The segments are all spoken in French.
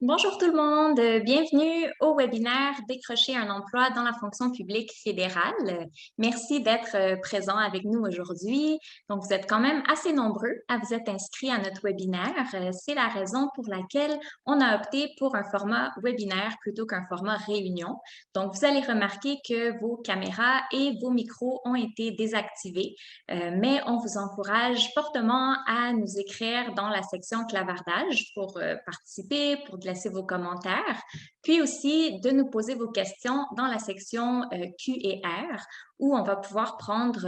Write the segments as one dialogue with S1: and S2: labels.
S1: Bonjour tout le monde, bienvenue au webinaire Décrocher un emploi dans la fonction publique fédérale. Merci d'être présent avec nous aujourd'hui. Donc, vous êtes quand même assez nombreux à vous être inscrits à notre webinaire. C'est la raison pour laquelle on a opté pour un format webinaire plutôt qu'un format réunion. Donc, vous allez remarquer que vos caméras et vos micros ont été désactivés, mais on vous encourage fortement à nous écrire dans la section clavardage pour participer, pour laisser vos commentaires, puis aussi de nous poser vos questions dans la section Q&R où on va pouvoir prendre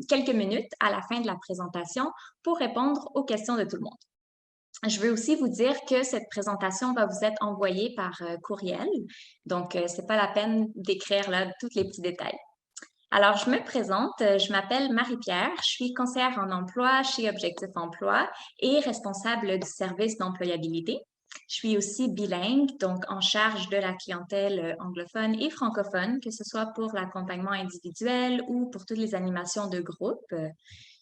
S1: quelques minutes à la fin de la présentation pour répondre aux questions de tout le monde. Je veux aussi vous dire que cette présentation va vous être envoyée par courriel, donc ce n'est pas la peine d'écrire là tous les petits détails. Alors, je me présente, je m'appelle Marie-Pierre, je suis conseillère en emploi chez Objectif Emploi et responsable du service d'employabilité. Je suis aussi bilingue, donc en charge de la clientèle anglophone et francophone, que ce soit pour l'accompagnement individuel ou pour toutes les animations de groupe.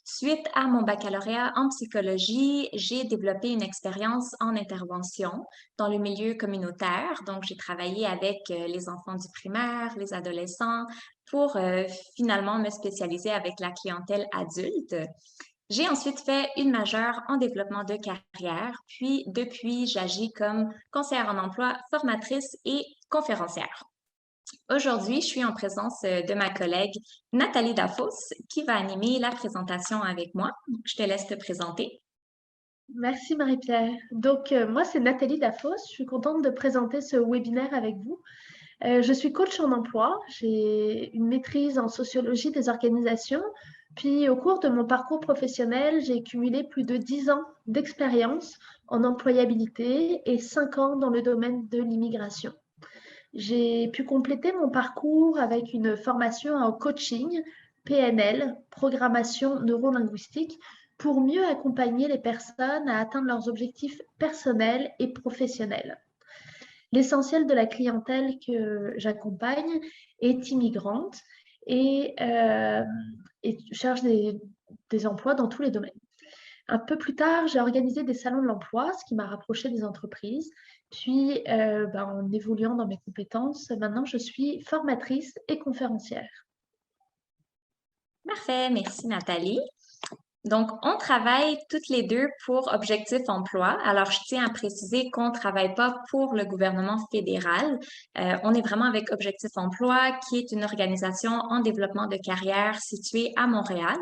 S1: Suite à mon baccalauréat en psychologie, j'ai développé une expérience en intervention dans le milieu communautaire. Donc, j'ai travaillé avec les enfants du primaire, les adolescents, pour finalement me spécialiser avec la clientèle adulte. J'ai ensuite fait une majeure en développement de carrière, puis depuis, j'agis comme conseillère en emploi, formatrice et conférencière. Aujourd'hui, je suis en présence de ma collègue Nathalie Dafos qui va animer la présentation avec moi. Je te laisse te présenter.
S2: Merci Marie-Pierre. Moi, c'est Nathalie Dafos. Je suis contente de présenter ce webinaire avec vous. Je suis coach en emploi. J'ai une maîtrise en sociologie des organisations. Puis, au cours de mon parcours professionnel, j'ai cumulé plus de 10 ans d'expérience en employabilité et 5 ans dans le domaine de l'immigration. J'ai pu compléter mon parcours avec une formation en coaching, PNL, programmation neurolinguistique, pour mieux accompagner les personnes à atteindre leurs objectifs personnels et professionnels. L'essentiel de la clientèle que j'accompagne est immigrante et cherche des emplois dans tous les domaines. Un peu plus tard, j'ai organisé des salons de l'emploi, ce qui m'a rapproché des entreprises. Puis, en évoluant dans mes compétences, maintenant, je suis formatrice et conférencière.
S1: Parfait, merci Nathalie. Donc, on travaille toutes les deux pour Objectif Emploi. Alors, je tiens à préciser qu'on ne travaille pas pour le gouvernement fédéral. On est vraiment avec Objectif Emploi, qui est une organisation en développement de carrière située à Montréal.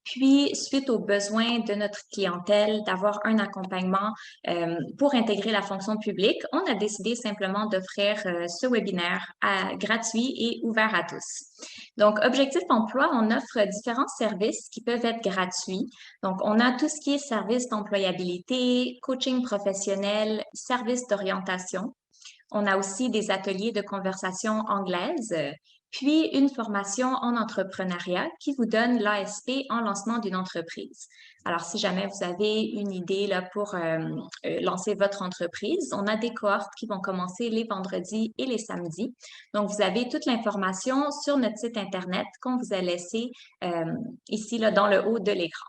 S1: Puis, suite aux besoins de notre clientèle d'avoir un accompagnement pour intégrer la fonction publique, on a décidé simplement d'offrir ce webinaire gratuit et ouvert à tous. Donc, Objectif Emploi, on offre différents services qui peuvent être gratuits. Donc, on a tout ce qui est service d'employabilité, coaching professionnel, service d'orientation. On a aussi des ateliers de conversation anglaise, puis une formation en entrepreneuriat qui vous donne l'ASP en lancement d'une entreprise. Alors, si jamais vous avez une idée là, pour lancer votre entreprise, on a des cohortes qui vont commencer les vendredis et les samedis. Donc, vous avez toute l'information sur notre site Internet qu'on vous a laissé ici là, dans le haut de l'écran.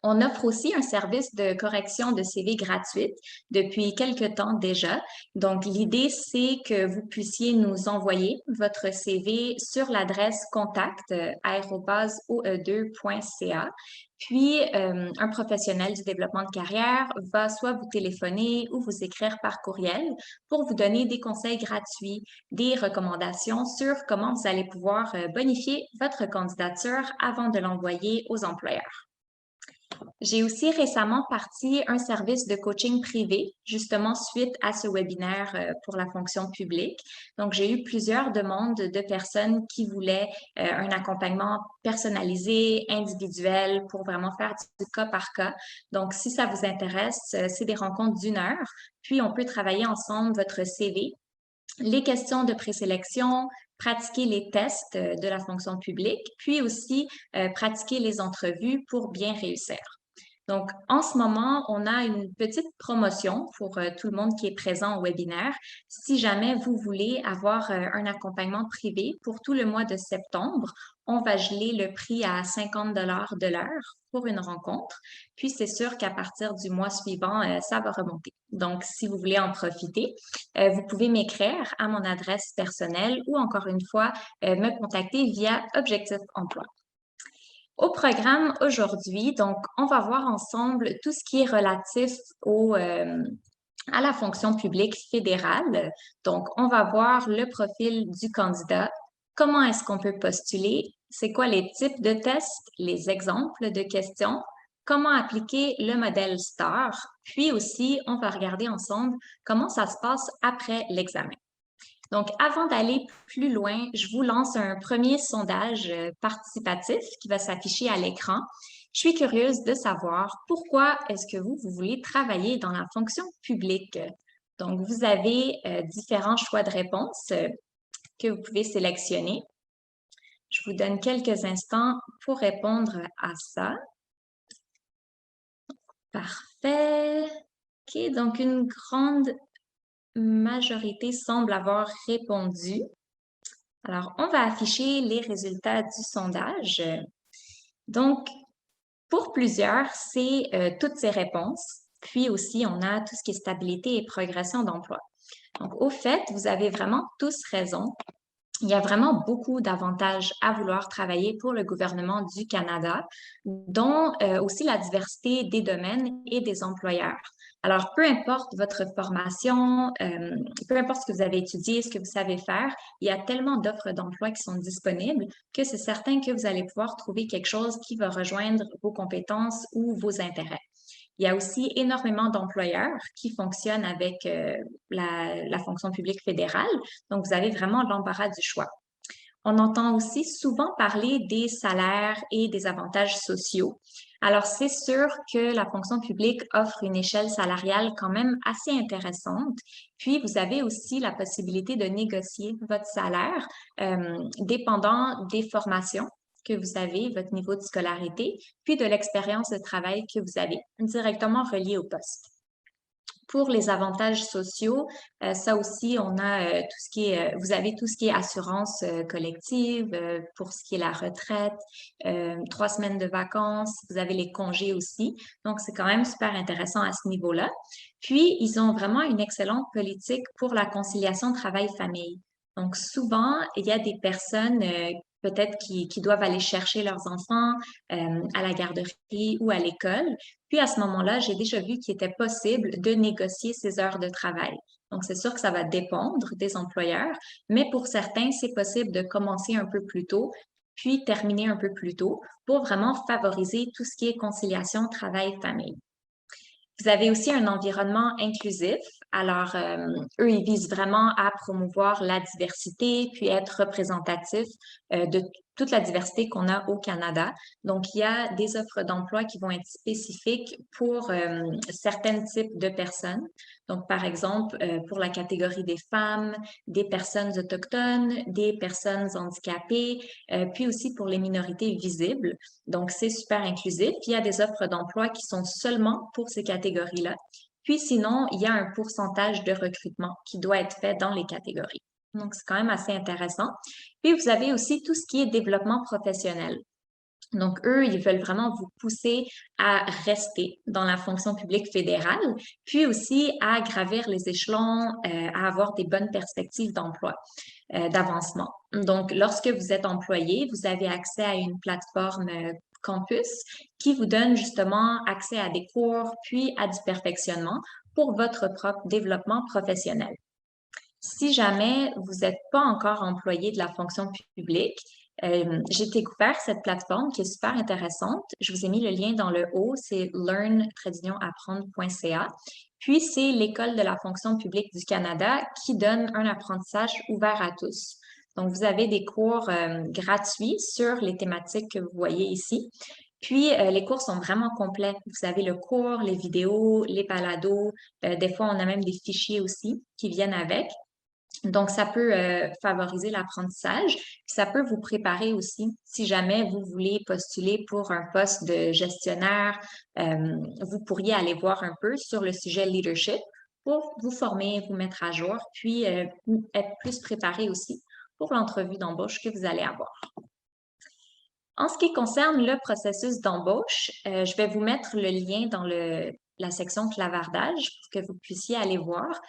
S1: On offre aussi un service de correction de CV gratuite depuis quelques temps déjà. Donc, l'idée, c'est que vous puissiez nous envoyer votre CV sur l'adresse contact@oe2.ca. Puis, un professionnel du développement de carrière va soit vous téléphoner ou vous écrire par courriel pour vous donner des conseils gratuits, des recommandations sur comment vous allez pouvoir bonifier votre candidature avant de l'envoyer aux employeurs. J'ai aussi récemment parti un service de coaching privé, justement suite à ce webinaire pour la fonction publique. Donc, j'ai eu plusieurs demandes de personnes qui voulaient un accompagnement personnalisé, individuel, pour vraiment faire du cas par cas. Donc, si ça vous intéresse, c'est des rencontres d'une heure, puis on peut travailler ensemble votre CV, les questions de présélection, pratiquer les tests de la fonction publique, puis aussi pratiquer les entrevues pour bien réussir. Donc, en ce moment, on a une petite promotion pour tout le monde qui est présent au webinaire. Si jamais vous voulez avoir un accompagnement privé pour tout le mois de septembre, on va geler le prix à 50 de l'heure pour une rencontre. Puis, c'est sûr qu'à partir du mois suivant, ça va remonter. Donc, si vous voulez en profiter, vous pouvez m'écrire à mon adresse personnelle ou encore une fois, me contacter via Objectif Emploi. Au programme aujourd'hui, donc, on va voir ensemble tout ce qui est relatif à la fonction publique fédérale. Donc, on va voir le profil du candidat, comment est-ce qu'on peut postuler, c'est quoi les types de tests, les exemples de questions, comment appliquer le modèle STAR, puis aussi, on va regarder ensemble comment ça se passe après l'examen. Donc, avant d'aller plus loin, je vous lance un premier sondage participatif qui va s'afficher à l'écran. Je suis curieuse de savoir pourquoi est-ce que vous voulez travailler dans la fonction publique. Donc, vous avez différents choix de réponse que vous pouvez sélectionner. Je vous donne quelques instants pour répondre à ça. Parfait. OK, donc une grande majorité semble avoir répondu. Alors, on va afficher les résultats du sondage. Donc, pour plusieurs, c'est toutes ces réponses. Puis aussi, on a tout ce qui est stabilité et progression d'emploi. Donc, au fait, vous avez vraiment tous raison. Il y a vraiment beaucoup d'avantages à vouloir travailler pour le gouvernement du Canada, dont aussi la diversité des domaines et des employeurs. Alors, peu importe votre formation, peu importe ce que vous avez étudié, ce que vous savez faire, il y a tellement d'offres d'emploi qui sont disponibles que c'est certain que vous allez pouvoir trouver quelque chose qui va rejoindre vos compétences ou vos intérêts. Il y a aussi énormément d'employeurs qui fonctionnent avec la fonction publique fédérale. Donc, vous avez vraiment l'embarras du choix. On entend aussi souvent parler des salaires et des avantages sociaux. Alors, c'est sûr que la fonction publique offre une échelle salariale quand même assez intéressante. Puis, vous avez aussi la possibilité de négocier votre salaire dépendant des formations que vous avez, votre niveau de scolarité, puis de l'expérience de travail que vous avez, directement relié au poste. Pour les avantages sociaux, ça aussi, on a tout ce qui est, vous avez tout ce qui est assurance collective, pour ce qui est la retraite, 3 semaines de vacances, vous avez les congés aussi. Donc, c'est quand même super intéressant à ce niveau-là. Puis, ils ont vraiment une excellente politique pour la conciliation travail-famille. Donc, souvent, il y a des personnes peut-être qui doivent aller chercher leurs enfants à la garderie ou à l'école. Puis à ce moment-là, j'ai déjà vu qu'il était possible de négocier ces heures de travail. Donc, c'est sûr que ça va dépendre des employeurs, mais pour certains, c'est possible de commencer un peu plus tôt, puis terminer un peu plus tôt pour vraiment favoriser tout ce qui est conciliation travail-famille. Vous avez aussi un environnement inclusif. Alors, eux, ils visent vraiment à promouvoir la diversité, puis être représentatifs de toute la diversité qu'on a au Canada. Donc, il y a des offres d'emploi qui vont être spécifiques pour certains types de personnes. Donc, par exemple, pour la catégorie des femmes, des personnes autochtones, des personnes handicapées, puis aussi pour les minorités visibles. Donc, c'est super inclusif. Il y a des offres d'emploi qui sont seulement pour ces catégories-là. Puis sinon, il y a un pourcentage de recrutement qui doit être fait dans les catégories. Donc, c'est quand même assez intéressant. Puis, vous avez aussi tout ce qui est développement professionnel. Donc, eux, ils veulent vraiment vous pousser à rester dans la fonction publique fédérale, puis aussi à gravir les échelons, à avoir des bonnes perspectives d'emploi, d'avancement. Donc, lorsque vous êtes employé, vous avez accès à une plateforme campus qui vous donne justement accès à des cours, puis à du perfectionnement pour votre propre développement professionnel. Si jamais vous n'êtes pas encore employé de la fonction publique, j'ai découvert cette plateforme qui est super intéressante. Je vous ai mis le lien dans le haut, c'est learn-apprendre.ca. Puis, c'est l'École de la fonction publique du Canada qui donne un apprentissage ouvert à tous. Donc, vous avez des cours gratuits sur les thématiques que vous voyez ici. Puis, les cours sont vraiment complets. Vous avez le cours, les vidéos, les balados. Des fois, on a même des fichiers aussi qui viennent avec. Donc, ça peut favoriser l'apprentissage, puis ça peut vous préparer aussi si jamais vous voulez postuler pour un poste de gestionnaire. Vous pourriez aller voir un peu sur le sujet leadership pour vous former, vous mettre à jour, puis être plus préparé aussi pour l'entrevue d'embauche que vous allez avoir. En ce qui concerne le processus d'embauche, je vais vous mettre le lien la section clavardage pour que vous puissiez aller voir.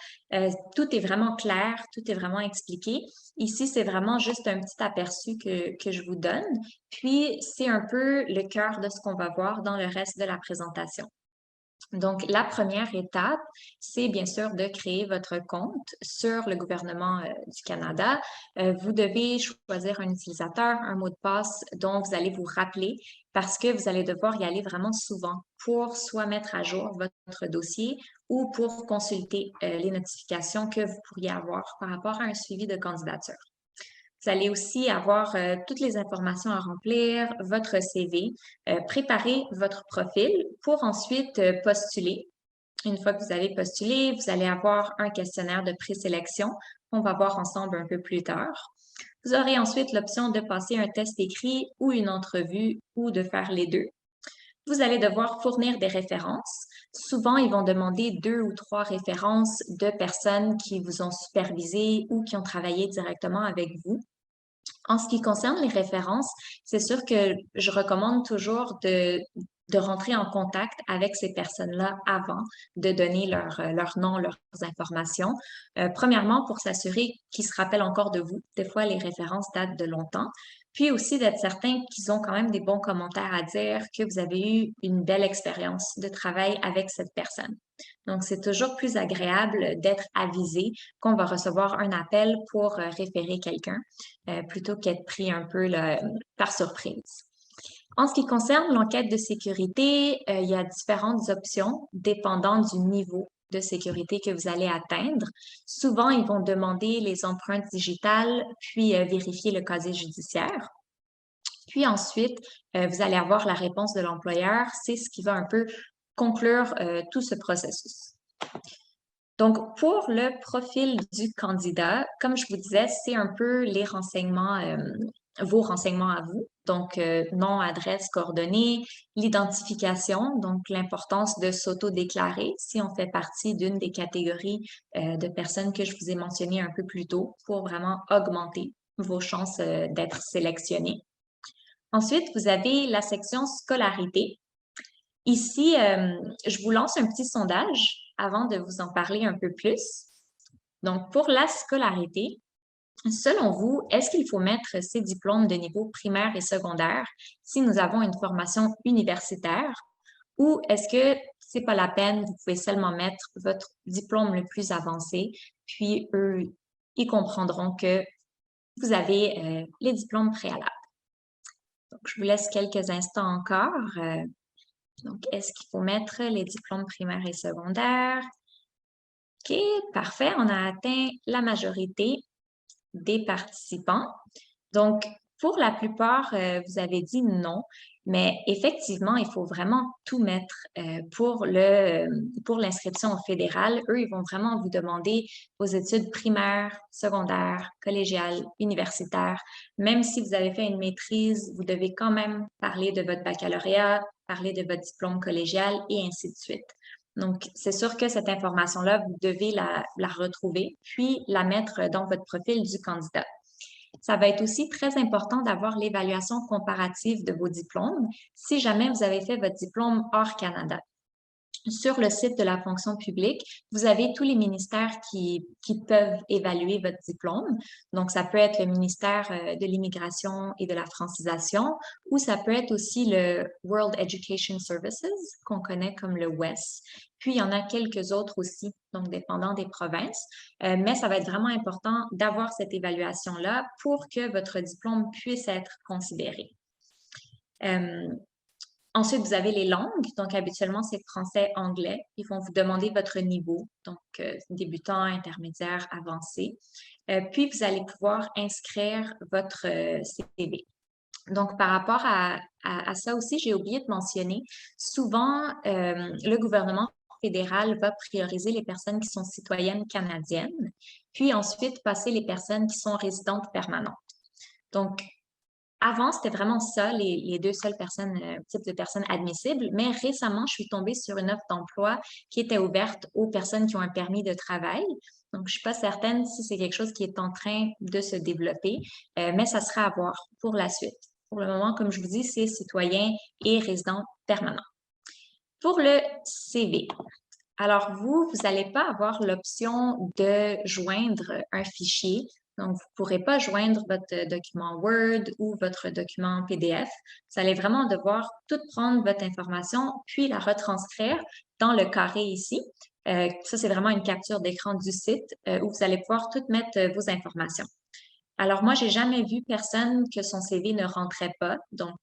S1: Tout est vraiment clair, tout est vraiment expliqué. Ici, c'est vraiment juste un petit aperçu que je vous donne. Puis, c'est un peu le cœur de ce qu'on va voir dans le reste de la présentation. Donc, la première étape, c'est bien sûr de créer votre compte sur le gouvernement du Canada. Vous devez choisir un utilisateur, un mot de passe dont vous allez vous rappeler parce que vous allez devoir y aller vraiment souvent pour soit mettre à jour votre dossier ou pour consulter les notifications que vous pourriez avoir par rapport à un suivi de candidature. Vous allez aussi avoir toutes les informations à remplir, votre CV, préparer votre profil pour ensuite postuler. Une fois que vous avez postulé, vous allez avoir un questionnaire de présélection qu'on va voir ensemble un peu plus tard. Vous aurez ensuite l'option de passer un test écrit ou une entrevue ou de faire les deux. Vous allez devoir fournir des références. Souvent, ils vont demander 2 ou 3 références de personnes qui vous ont supervisé ou qui ont travaillé directement avec vous. En ce qui concerne les références, c'est sûr que je recommande toujours de rentrer en contact avec ces personnes-là avant de donner leur nom, leurs informations. Premièrement, pour s'assurer qu'ils se rappellent encore de vous. Des fois, les références datent de longtemps. Puis aussi d'être certain qu'ils ont quand même des bons commentaires à dire, que vous avez eu une belle expérience de travail avec cette personne. Donc, c'est toujours plus agréable d'être avisé qu'on va recevoir un appel pour référer quelqu'un plutôt qu'être pris un peu là, par surprise. En ce qui concerne l'enquête de sécurité, il y a différentes options dépendant du niveau de sécurité que vous allez atteindre. Souvent, ils vont demander les empreintes digitales, puis vérifier le casier judiciaire. Puis ensuite, vous allez avoir la réponse de l'employeur. C'est ce qui va un peu conclure tout ce processus. Donc, pour le profil du candidat, comme je vous disais, c'est un peu les renseignements, vos renseignements à vous. Donc, nom, adresse, coordonnées, l'identification, donc l'importance de s'auto-déclarer si on fait partie d'une des catégories de personnes que je vous ai mentionnées un peu plus tôt pour vraiment augmenter vos chances d'être sélectionné. Ensuite, vous avez la section scolarité. Ici, je vous lance un petit sondage avant de vous en parler un peu plus. Donc, pour la scolarité, selon vous, est-ce qu'il faut mettre ces diplômes de niveau primaire et secondaire si nous avons une formation universitaire ou est-ce que c'est pas la peine, vous pouvez seulement mettre votre diplôme le plus avancé, puis eux, ils comprendront que vous avez les diplômes préalables. Donc, je vous laisse quelques instants encore. Donc, est-ce qu'il faut mettre les diplômes primaires et secondaires? OK, parfait. On a atteint la majorité des participants. Donc, pour la plupart, vous avez dit non, mais effectivement, il faut vraiment tout mettre pour l'inscription au fédéral. Eux, ils vont vraiment vous demander vos études primaires, secondaires, collégiales, universitaires. Même si vous avez fait une maîtrise, vous devez quand même parler de votre baccalauréat, parler de votre diplôme collégial et ainsi de suite. Donc, c'est sûr que cette information-là, vous devez la retrouver, puis la mettre dans votre profil du candidat. Ça va être aussi très important d'avoir l'évaluation comparative de vos diplômes si jamais vous avez fait votre diplôme hors Canada. Sur le site de la fonction publique, vous avez tous les ministères qui peuvent évaluer votre diplôme. Donc, ça peut être le ministère de l'Immigration et de la Francisation ou ça peut être aussi le World Education Services, qu'on connaît comme le WES. Puis, il y en a quelques autres aussi, donc dépendant des provinces. Mais ça va être vraiment important d'avoir cette évaluation-là pour que votre diplôme puisse être considéré. Ensuite, vous avez les langues. Donc, habituellement, c'est français, anglais. Ils vont vous demander votre niveau, donc débutant, intermédiaire, avancé. Puis, vous allez pouvoir inscrire votre CV. Donc, par rapport à ça aussi, j'ai oublié de mentionner, souvent, le gouvernement fédéral va prioriser les personnes qui sont citoyennes canadiennes, puis ensuite passer les personnes qui sont résidentes permanentes. Donc, avant, c'était vraiment ça, les deux seules types de personnes admissibles, mais récemment, je suis tombée sur une offre d'emploi qui était ouverte aux personnes qui ont un permis de travail. Donc, je ne suis pas certaine si c'est quelque chose qui est en train de se développer, mais ça sera à voir pour la suite. Pour le moment, comme je vous dis, c'est citoyen et résident permanent. Pour le CV, alors vous n'allez pas avoir l'option de joindre un fichier. Donc, vous ne pourrez pas joindre votre document Word ou votre document PDF. Vous allez vraiment devoir tout prendre votre information, puis la retranscrire dans le carré ici. Ça, c'est vraiment une capture d'écran du site où vous allez pouvoir tout mettre vos informations. Alors, moi, j'ai jamais vu personne que son CV ne rentrait pas. Donc,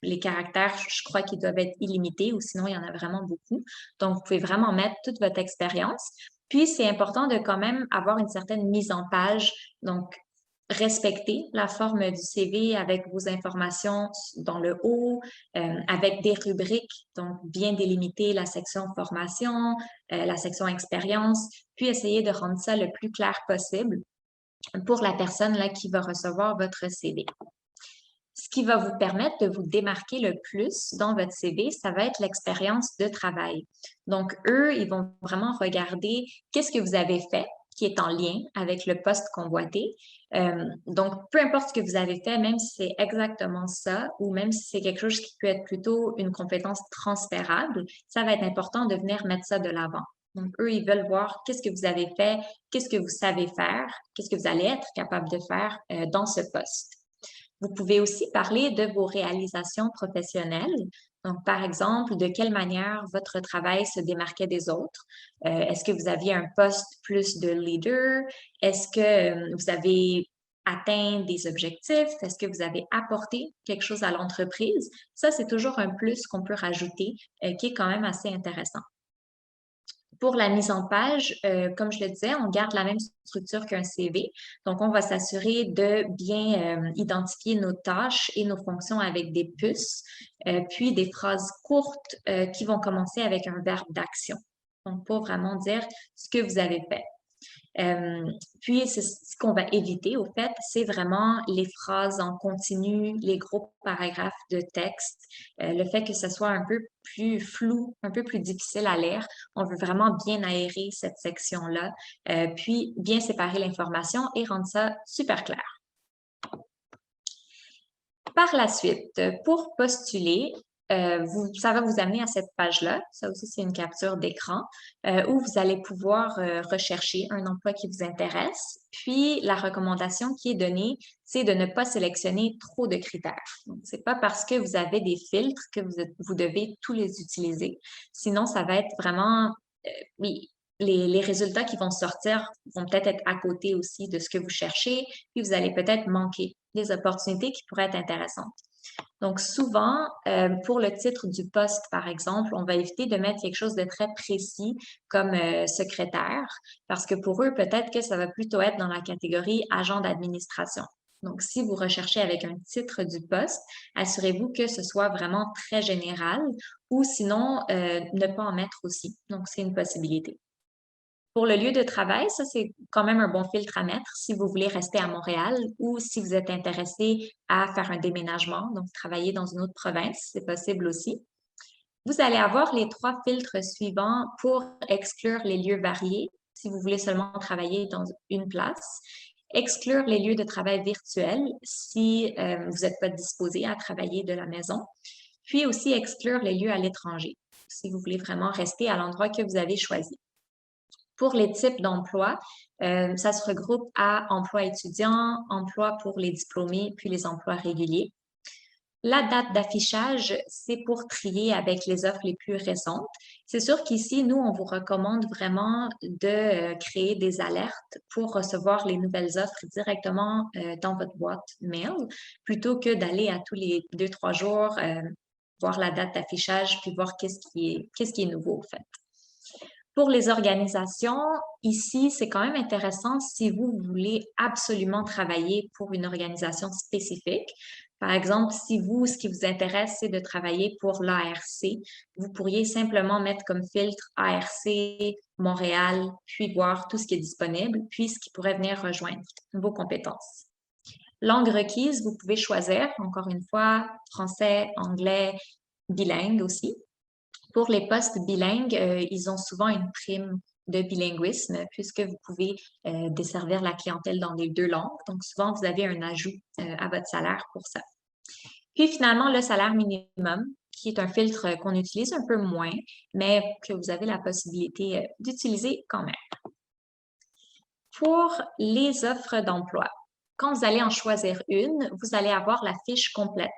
S1: les caractères, je crois qu'ils doivent être illimités ou sinon, il y en a vraiment beaucoup. Donc, vous pouvez vraiment mettre toute votre expérience. Puis, c'est important de quand même avoir une certaine mise en page. Donc, respecter la forme du CV avec vos informations dans le haut, avec des rubriques, donc bien délimiter la section formation, la section expérience, puis essayer de rendre ça le plus clair possible pour la personne là, qui va recevoir votre CV. Ce qui va vous permettre de vous démarquer le plus dans votre CV, ça va être l'expérience de travail. Donc, eux, ils vont vraiment regarder qu'est-ce que vous avez fait qui est en lien avec le poste convoité. Donc, peu importe ce que vous avez fait, même si c'est exactement ça ou même si c'est quelque chose qui peut être plutôt une compétence transférable, ça va être important de venir mettre ça de l'avant. Donc, eux, ils veulent voir qu'est-ce que vous avez fait, qu'est-ce que vous savez faire, qu'est-ce que vous allez être capable de faire dans ce poste. Vous pouvez aussi parler de vos réalisations professionnelles. Donc, par exemple, de quelle manière votre travail se démarquait des autres? Est-ce que vous aviez un poste plus de leader? Est-ce que vous avez atteint des objectifs? Est-ce que vous avez apporté quelque chose à l'entreprise? Ça, c'est toujours un plus qu'on peut rajouter qui est quand même assez intéressant. Pour la mise en page, comme je le disais, on garde la même structure qu'un CV. Donc, on va s'assurer de bien identifier nos tâches et nos fonctions avec des puces, puis des phrases courtes qui vont commencer avec un verbe d'action. Donc, pour vraiment dire ce que vous avez fait. Puis, ce qu'on va éviter, au fait, c'est vraiment les phrases en continu, les gros paragraphes de texte, le fait que ce soit un peu plus flou, un peu plus difficile à lire. On veut vraiment bien aérer cette section-là, puis bien séparer l'information et rendre ça super clair. Par la suite, pour postuler, ça va vous amener à cette page-là. Ça aussi, c'est une capture d'écran où vous allez pouvoir rechercher un emploi qui vous intéresse. Puis, la recommandation qui est donnée, c'est de ne pas sélectionner trop de critères. Donc, c'est pas parce que vous avez des filtres que vous devez tous les utiliser. Sinon, ça va être vraiment, oui, les résultats qui vont sortir vont peut-être être à côté aussi de ce que vous cherchez, puis vous allez peut-être manquer des opportunités qui pourraient être intéressantes. Donc, souvent, pour le titre du poste, par exemple, on va éviter de mettre quelque chose de très précis comme secrétaire, parce que pour eux, peut-être que ça va plutôt être dans la catégorie agent d'administration. Donc, si vous recherchez avec un titre du poste, assurez-vous que ce soit vraiment très général ou sinon, ne pas en mettre aussi. Donc, c'est une possibilité. Pour le lieu de travail, ça, c'est quand même un bon filtre à mettre si vous voulez rester à Montréal ou si vous êtes intéressé à faire un déménagement, donc travailler dans une autre province, c'est possible aussi. Vous allez avoir les 3 filtres suivants pour exclure les lieux variés, si vous voulez seulement travailler dans une place. Exclure les lieux de travail virtuels si vous n'êtes pas disposé à travailler de la maison. Puis aussi exclure les lieux à l'étranger, si vous voulez vraiment rester à l'endroit que vous avez choisi. Pour les types d'emplois, ça se regroupe à emploi étudiant, emploi pour les diplômés, puis les emplois réguliers. La date d'affichage, c'est pour trier avec les offres les plus récentes. C'est sûr qu'ici, nous, on vous recommande vraiment de créer des alertes pour recevoir les nouvelles offres directement dans votre boîte mail, plutôt que d'aller à tous les 2-3 jours voir la date d'affichage puis voir qu'est-ce qui est nouveau, en fait. Pour les organisations, ici, c'est quand même intéressant si vous voulez absolument travailler pour une organisation spécifique. Par exemple, si vous, ce qui vous intéresse, c'est de travailler pour l'ARC, vous pourriez simplement mettre comme filtre ARC, Montréal, puis voir tout ce qui est disponible, puis ce qui pourrait venir rejoindre vos compétences. Langue requise, vous pouvez choisir, encore une fois, français, anglais, bilingue aussi. Pour les postes bilingues, ils ont souvent une prime de bilinguisme puisque vous pouvez desservir la clientèle dans les 2 langues. Donc, souvent, vous avez un ajout à votre salaire pour ça. Puis, finalement, le salaire minimum. qui est un filtre qu'on utilise un peu moins, mais que vous avez la possibilité d'utiliser quand même. Pour les offres d'emploi, quand vous allez en choisir une, vous allez avoir la fiche complète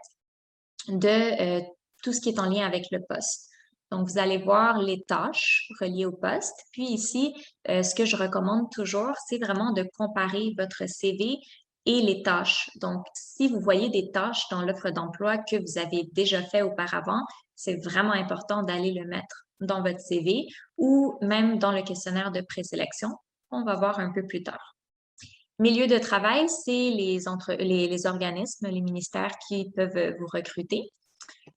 S1: de tout ce qui est en lien avec le poste. Donc, vous allez voir les tâches reliées au poste. Puis ici, ce que je recommande toujours, c'est vraiment de comparer votre CV et les tâches. Donc, si vous voyez des tâches dans l'offre d'emploi que vous avez déjà fait auparavant, c'est vraiment important d'aller le mettre dans votre CV ou même dans le questionnaire de présélection qu'on va voir un peu plus tard. Milieu de travail, c'est les organismes, les ministères qui peuvent vous recruter.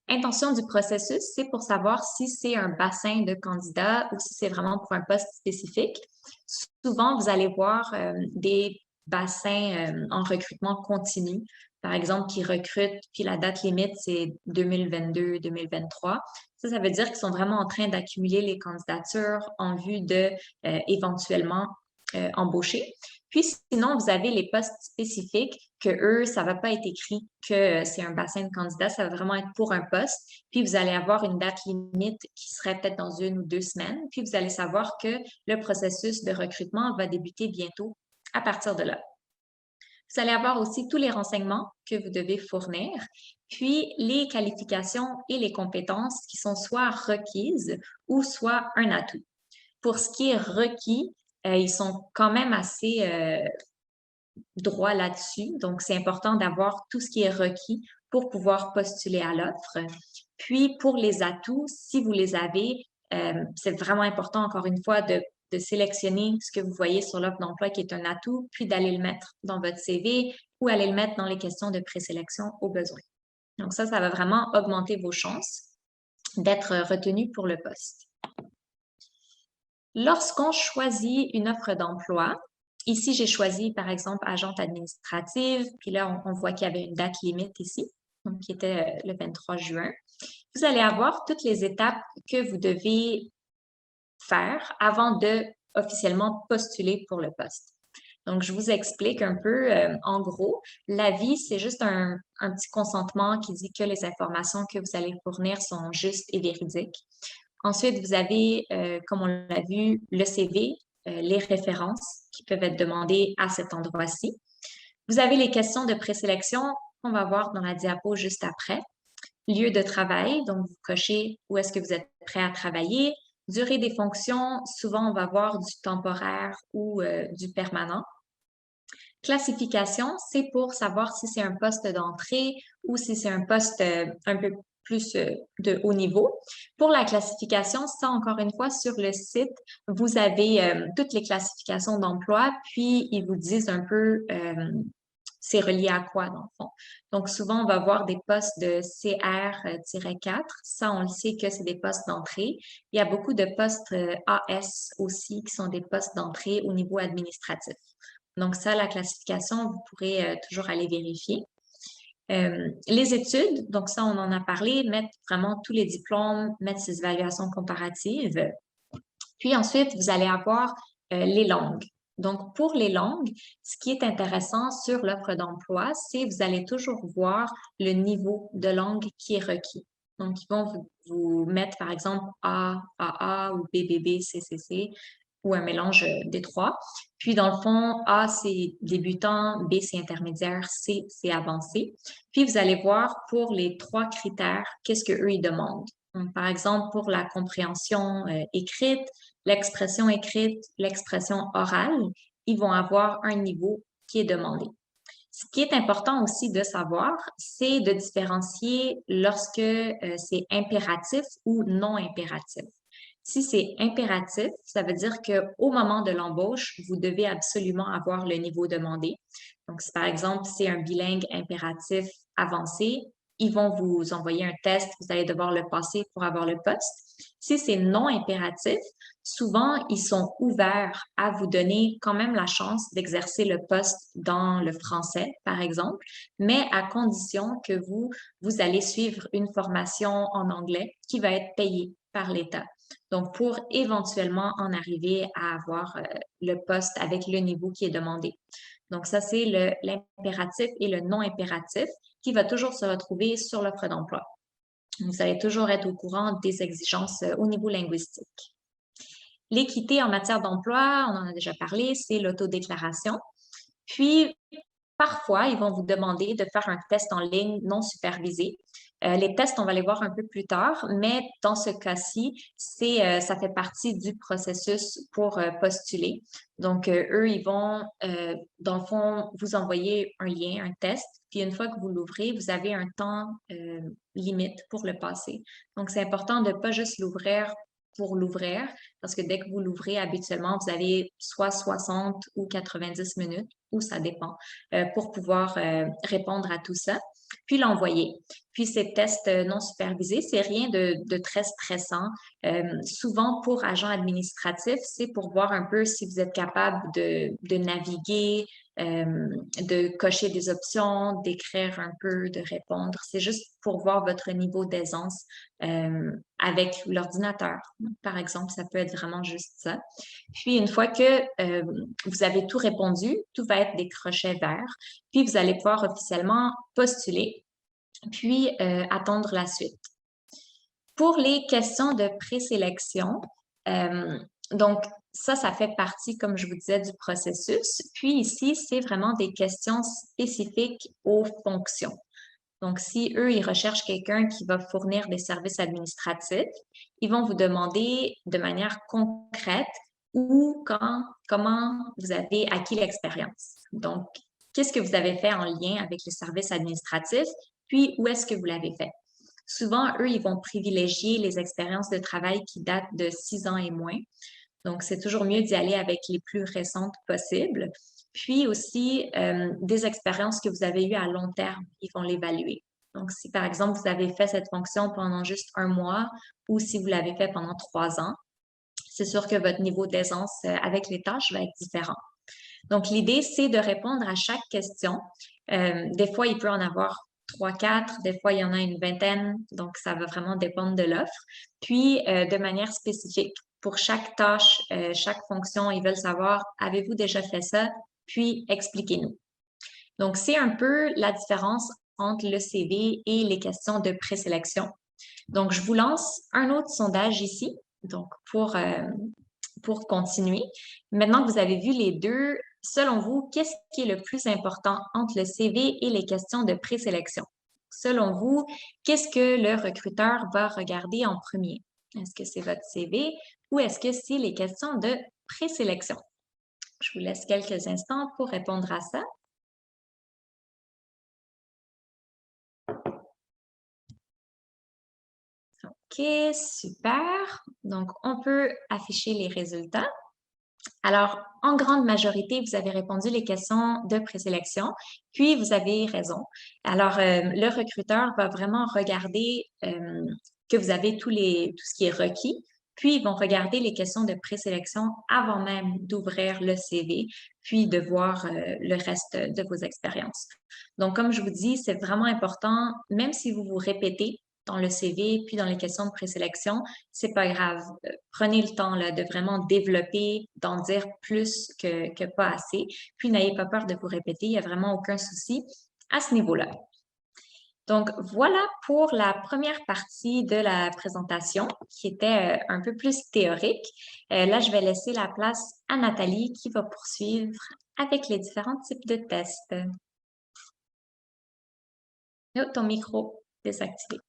S1: Intention du processus, c'est pour savoir si c'est un bassin de candidats ou si c'est vraiment pour un poste spécifique. Souvent, vous allez voir des bassins en recrutement continu, par exemple, qui recrutent, puis la date limite, c'est 2022-2023. Ça veut dire qu'ils sont vraiment en train d'accumuler les candidatures en vue de éventuellement embaucher. Puis sinon, vous avez les postes spécifiques que eux, ça ne va pas être écrit que c'est un bassin de candidats, ça va vraiment être pour un poste. Puis vous allez avoir une date limite qui serait peut-être dans 1 ou 2 semaines. Puis vous allez savoir que le processus de recrutement va débuter bientôt à partir de là. Vous allez avoir aussi tous les renseignements que vous devez fournir, puis les qualifications et les compétences qui sont soit requises ou soit un atout. Pour ce qui est requis, ils sont quand même assez droits là-dessus. Donc, c'est important d'avoir tout ce qui est requis pour pouvoir postuler à l'offre. Puis, pour les atouts, si vous les avez, c'est vraiment important, encore une fois, de sélectionner ce que vous voyez sur l'offre d'emploi qui est un atout, puis d'aller le mettre dans votre CV ou aller le mettre dans les questions de présélection au besoin. Donc, ça va vraiment augmenter vos chances d'être retenu pour le poste. Lorsqu'on choisit une offre d'emploi, ici, j'ai choisi, par exemple, agente administrative, puis là, on voit qu'il y avait une date limite ici, donc qui était le 23 juin. Vous allez avoir toutes les étapes que vous devez faire avant de officiellement postuler pour le poste. Donc, je vous explique un peu, en gros, l'avis, c'est juste un petit consentement qui dit que les informations que vous allez fournir sont justes et véridiques. Ensuite, vous avez, comme on l'a vu, le CV, les références qui peuvent être demandées à cet endroit-ci. Vous avez les questions de présélection qu'on va voir dans la diapo juste après. Lieu de travail, donc vous cochez où est-ce que vous êtes prêt à travailler. Durée des fonctions, souvent on va voir du temporaire ou du permanent. Classification, c'est pour savoir si c'est un poste d'entrée ou si c'est un poste un peu plus de haut niveau. Pour la classification, ça, encore une fois, sur le site, vous avez toutes les classifications d'emploi, puis ils vous disent un peu c'est relié à quoi, dans le fond. Donc, souvent, on va voir des postes de CR-4. Ça, on le sait que c'est des postes d'entrée. Il y a beaucoup de postes AS aussi, qui sont des postes d'entrée au niveau administratif. Donc, ça, la classification, vous pourrez toujours aller vérifier. Les études, donc ça, on en a parlé, mettre vraiment tous les diplômes, mettre ces évaluations comparatives. Puis ensuite, vous allez avoir les langues. Donc, pour les langues, ce qui est intéressant sur l'offre d'emploi, c'est que vous allez toujours voir le niveau de langue qui est requis. Donc, ils vont vous mettre, par exemple, A, AA ou BBB, CCC ou un mélange des trois. Puis, dans le fond, A, c'est débutant, B, c'est intermédiaire, C, c'est avancé. Puis, vous allez voir pour les 3 critères, qu'est-ce qu'eux, ils demandent. Donc, par exemple, pour la compréhension écrite, l'expression écrite, l'expression orale, ils vont avoir un niveau qui est demandé. Ce qui est important aussi de savoir, c'est de différencier lorsque c'est impératif ou non impératif. Si c'est impératif, ça veut dire qu'au moment de l'embauche, vous devez absolument avoir le niveau demandé. Donc, si par exemple, c'est un bilingue impératif avancé, ils vont vous envoyer un test, vous allez devoir le passer pour avoir le poste. Si c'est non impératif, souvent, ils sont ouverts à vous donner quand même la chance d'exercer le poste dans le français, par exemple, mais à condition que vous allez suivre une formation en anglais qui va être payée par l'État. Donc, pour éventuellement en arriver à avoir le poste avec le niveau qui est demandé. Donc, ça, c'est l'impératif et le non impératif qui va toujours se retrouver sur l'offre d'emploi. Vous allez toujours être au courant des exigences au niveau linguistique. L'équité en matière d'emploi, on en a déjà parlé, c'est l'autodéclaration. Puis, parfois, ils vont vous demander de faire un test en ligne non supervisé. Les tests, on va les voir un peu plus tard, mais dans ce cas-ci, ça fait partie du processus pour postuler. Donc, eux, ils vont, dans le fond, vous envoyer un lien, un test, puis une fois que vous l'ouvrez, vous avez un temps limite pour le passer. Donc, c'est important de ne pas juste l'ouvrir pour l'ouvrir, parce que dès que vous l'ouvrez, habituellement, vous avez soit 60 ou 90 minutes, ou ça dépend, pour pouvoir répondre à tout ça, puis l'envoyer. Puis ces tests non supervisés, c'est rien de très stressant. Souvent, pour agents administratifs, c'est pour voir un peu si vous êtes capable de naviguer, de cocher des options, d'écrire un peu, de répondre. C'est juste pour voir votre niveau d'aisance avec l'ordinateur. Par exemple, ça peut être vraiment juste ça. Puis, une fois que vous avez tout répondu, tout va être des crochets verts. Puis, vous allez pouvoir officiellement postuler, puis attendre la suite. Pour les questions de présélection, donc ça fait partie, comme je vous disais, du processus. Puis ici, c'est vraiment des questions spécifiques aux fonctions. Donc, si eux, ils recherchent quelqu'un qui va fournir des services administratifs, ils vont vous demander de manière concrète où, quand, comment vous avez acquis l'expérience. Donc, qu'est-ce que vous avez fait en lien avec les services administratifs, puis où est-ce que vous l'avez fait? Souvent, eux, ils vont privilégier les expériences de travail qui datent de 6 ans et moins. Donc, c'est toujours mieux d'y aller avec les plus récentes possibles. Puis aussi, des expériences que vous avez eues à long terme, ils vont l'évaluer. Donc, si par exemple, vous avez fait cette fonction pendant juste 1 mois ou si vous l'avez fait pendant 3 ans, c'est sûr que votre niveau d'aisance avec les tâches va être différent. Donc, l'idée, c'est de répondre à chaque question. Des fois, il peut en avoir 3, 4, des fois, il y en a une vingtaine, donc ça va vraiment dépendre de l'offre. Puis, de manière spécifique, pour chaque tâche, chaque fonction, ils veulent savoir, avez-vous déjà fait ça? Puis, expliquez-nous. Donc, c'est un peu la différence entre le CV et les questions de présélection. Donc, je vous lance un autre sondage ici, donc pour continuer. Maintenant que vous avez vu les deux, selon vous, qu'est-ce qui est le plus important entre le CV et les questions de présélection? Selon vous, qu'est-ce que le recruteur va regarder en premier? Est-ce que c'est votre CV ou est-ce que c'est les questions de présélection? Je vous laisse quelques instants pour répondre à ça. OK, super. Donc, on peut afficher les résultats. Alors, en grande majorité, vous avez répondu les questions de présélection, puis vous avez raison. Alors, le recruteur va vraiment regarder que vous avez tout ce qui est requis, puis ils vont regarder les questions de présélection avant même d'ouvrir le CV, puis de voir le reste de vos expériences. Donc, comme je vous dis, c'est vraiment important, même si vous vous répétez dans le CV, puis dans les questions de présélection, c'est pas grave. Prenez le temps là, de vraiment développer, d'en dire plus que pas assez. Puis n'ayez pas peur de vous répéter, il n'y a vraiment aucun souci à ce niveau-là. Donc, voilà pour la première partie de la présentation qui était un peu plus théorique. Là, je vais laisser la place à Nathalie qui va poursuivre avec les différents types de tests. Oh, ton micro désactivé.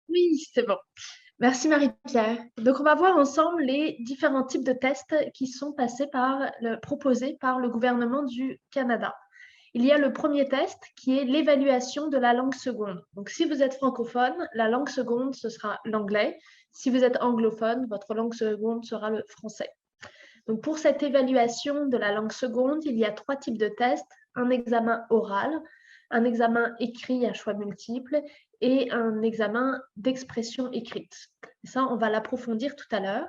S2: Oui, c'est bon. Merci Marie-Pierre. Donc, on va voir ensemble les différents types de tests qui sont proposés par le gouvernement du Canada. Il y a le premier test qui est l'évaluation de la langue seconde. Donc, si vous êtes francophone, la langue seconde, ce sera l'anglais. Si vous êtes anglophone, votre langue seconde sera le français. Donc, pour cette évaluation de la langue seconde, il y a 3 types de tests. Un examen oral, un examen écrit à choix multiples et un examen d'expression écrite. Et ça, on va l'approfondir tout à l'heure.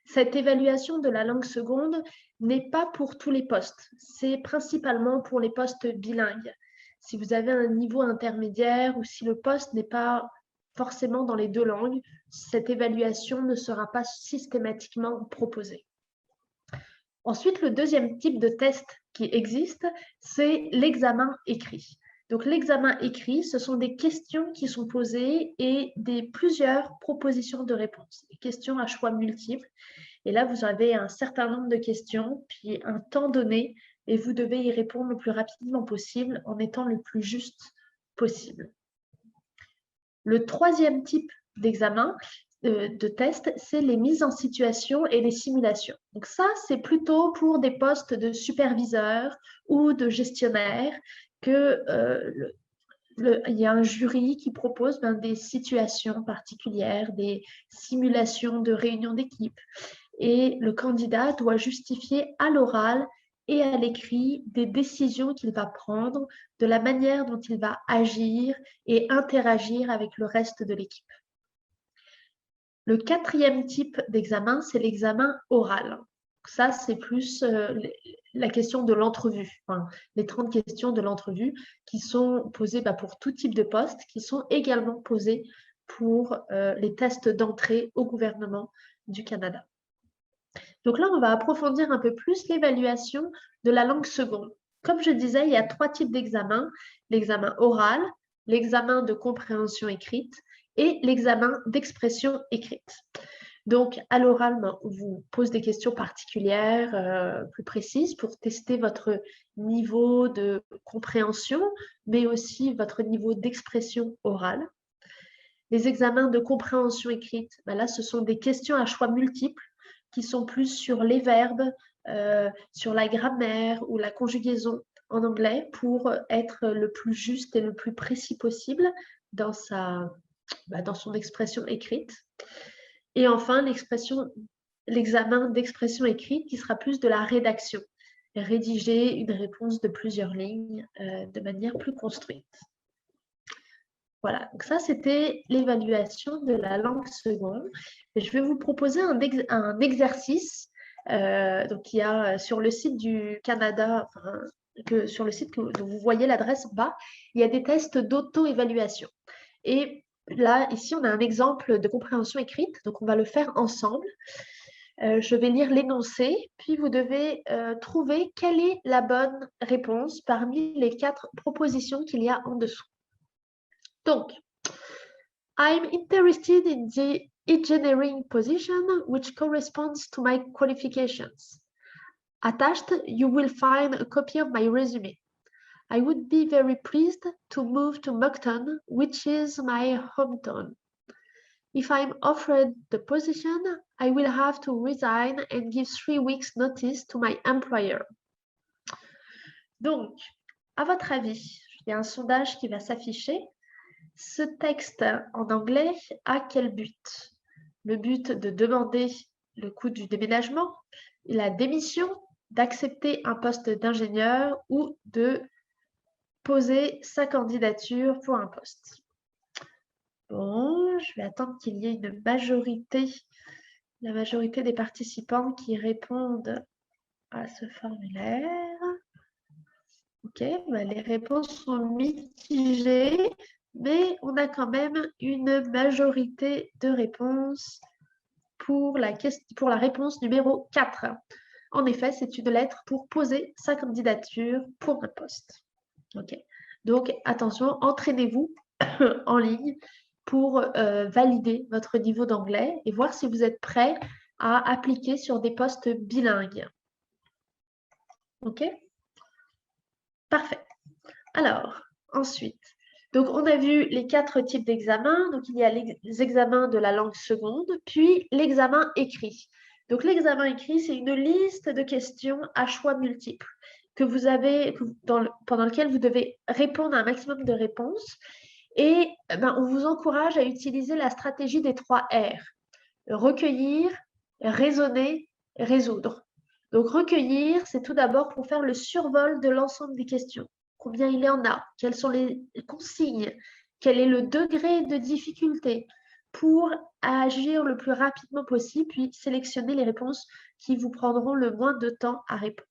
S2: Cette évaluation de la langue seconde n'est pas pour tous les postes. C'est principalement pour les postes bilingues. Si vous avez un niveau intermédiaire ou si le poste n'est pas forcément dans les 2 langues, cette évaluation ne sera pas systématiquement proposée. Ensuite, le deuxième type de test qui existe, c'est l'examen écrit. Donc, l'examen écrit, ce sont des questions qui sont posées et plusieurs propositions de réponse, des questions à choix multiples. Et là, vous avez un certain nombre de questions, puis un temps donné, et vous devez y répondre le plus rapidement possible en étant le plus juste possible. Le troisième type d'examen, de test, c'est les mises en situation et les simulations. Donc ça, c'est plutôt pour des postes de superviseur ou de gestionnaire que il y a un jury qui propose des situations particulières, des simulations de réunions d'équipe. Et le candidat doit justifier à l'oral et à l'écrit des décisions qu'il va prendre, de la manière dont il va agir et interagir avec le reste de l'équipe. Le quatrième type d'examen, c'est l'examen oral. Ça, c'est plus la question de l'entrevue, enfin, les 30 questions de l'entrevue qui sont posées pour tout type de poste, qui sont également posées pour les tests d'entrée au gouvernement du Canada. Donc là, on va approfondir un peu plus l'évaluation de la langue seconde. Comme je disais, il y a 3 types d'examens: l'examen oral, l'examen de compréhension écrite et l'examen d'expression écrite. Donc, à l'oral, on vous pose des questions particulières, plus précises pour tester votre niveau de compréhension, mais aussi votre niveau d'expression orale. Les examens de compréhension écrite, là, ce sont des questions à choix multiples qui sont plus sur les verbes, sur la grammaire ou la conjugaison en anglais pour être le plus juste et le plus précis possible dans son expression écrite. Et enfin, l'examen d'expression écrite qui sera plus de la rédaction, rédiger une réponse de plusieurs lignes de manière plus construite. Voilà, donc ça c'était l'évaluation de la langue seconde. Et je vais vous proposer un exercice donc il y a sur le site du Canada, sur le site dont vous voyez l'adresse en bas, il y a des tests d'auto-évaluation. Et là, ici, on a un exemple de compréhension écrite, donc on va le faire ensemble. Je vais lire l'énoncé, puis vous devez trouver quelle est la bonne réponse parmi les 4 propositions qu'il y a en dessous. Donc, I'm interested in the engineering position which corresponds to my qualifications. Attached, you will find a copy of my resume. I would be very pleased to move to Moncton, which is my hometown. If I'm offered the position, I will have to resign and give 3 weeks notice to my employer. Donc, à votre avis, il y a un sondage qui va s'afficher. Ce texte en anglais a quel but? Le but de demander le coût du déménagement, la démission, d'accepter un poste d'ingénieur ou de poser sa candidature pour un poste. Bon, je vais attendre qu'il y ait la majorité des participants qui répondent à ce formulaire. Ok, les réponses sont mitigées, mais on a quand même une majorité de réponses pour la réponse numéro 4. En effet, c'est une lettre pour poser sa candidature pour un poste. Ok. Donc, attention, entraînez-vous en ligne pour valider votre niveau d'anglais et voir si vous êtes prêt à appliquer sur des postes bilingues. Ok? Parfait. Alors, ensuite, donc on a vu les 4 types d'examens. Donc, il y a les examens de la langue seconde, puis l'examen écrit. Donc, l'examen écrit, c'est une liste de questions à choix multiples que vous avez, pendant lequel vous devez répondre à un maximum de réponses. Et on vous encourage à utiliser la stratégie des 3 R. Recueillir, raisonner, résoudre. Donc, recueillir, c'est tout d'abord pour faire le survol de l'ensemble des questions. Combien il y en a? Quelles sont les consignes? Quel est le degré de difficulté? Pour agir le plus rapidement possible, puis sélectionner les réponses qui vous prendront le moins de temps à répondre.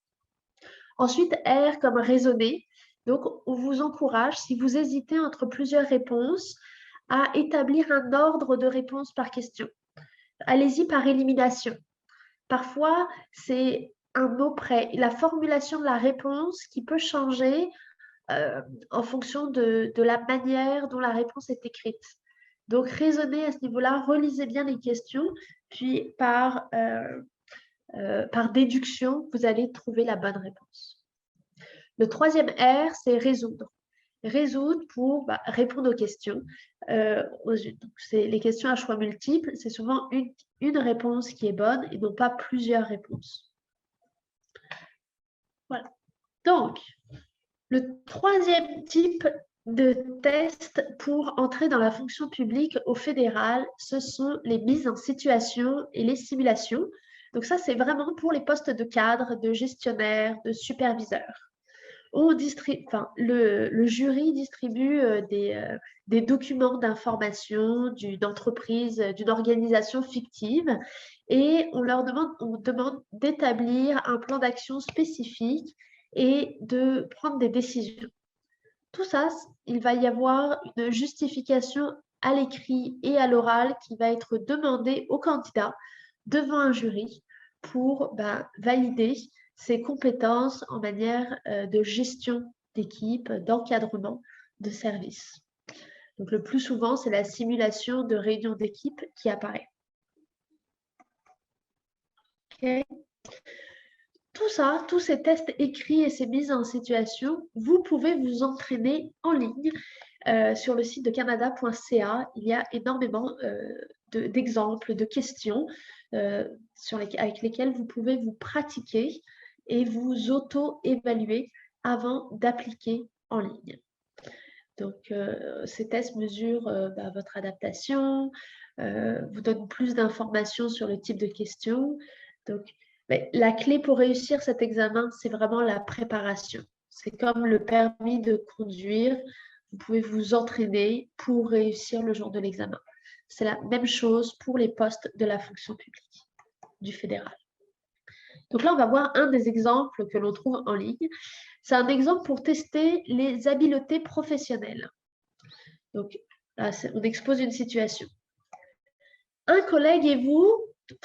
S2: Ensuite, R comme raisonner. Donc, on vous encourage, si vous hésitez entre plusieurs réponses, à établir un ordre de réponse par question. Allez-y par élimination. Parfois, c'est un mot près, la formulation de la réponse qui peut changer en fonction de la manière dont la réponse est écrite. Donc, raisonnez à ce niveau-là, relisez bien les questions, puis par déduction, vous allez trouver la bonne réponse. Le troisième R, c'est résoudre. Résoudre pour répondre aux questions. C'est les questions à choix multiples, c'est souvent une réponse qui est bonne et non pas plusieurs réponses. Voilà. Donc, le troisième type de test pour entrer dans la fonction publique au fédéral, ce sont les mises en situation et les simulations. Donc ça, c'est vraiment pour les postes de cadre, de gestionnaire, de superviseur. Le jury distribue des documents d'information d'une entreprise, d'une organisation fictive et on demande d'établir un plan d'action spécifique et de prendre des décisions. Tout ça, il va y avoir une justification à l'écrit et à l'oral qui va être demandée au candidat devant un jury pour valider ses compétences en matière de gestion d'équipe, d'encadrement de service. Donc, le plus souvent, c'est la simulation de réunion d'équipe qui apparaît. Okay. Tout ça, tous ces tests écrits et ces mises en situation, vous pouvez vous entraîner en ligne sur le site de canada.ca. Il y a énormément d'exemples, de questions avec lesquelles vous pouvez vous pratiquer et vous auto-évaluer avant d'appliquer en ligne. Donc, ces tests mesurent votre adaptation, vous donnent plus d'informations sur le type de questions. Donc, la clé pour réussir cet examen, c'est vraiment la préparation. C'est comme le permis de conduire. Vous pouvez vous entraîner pour réussir le jour de l'examen. C'est la même chose pour les postes de la fonction publique du fédéral. Donc là, on va voir un des exemples que l'on trouve en ligne. C'est un exemple pour tester les habiletés professionnelles. Donc là, on expose une situation. Un collègue et vous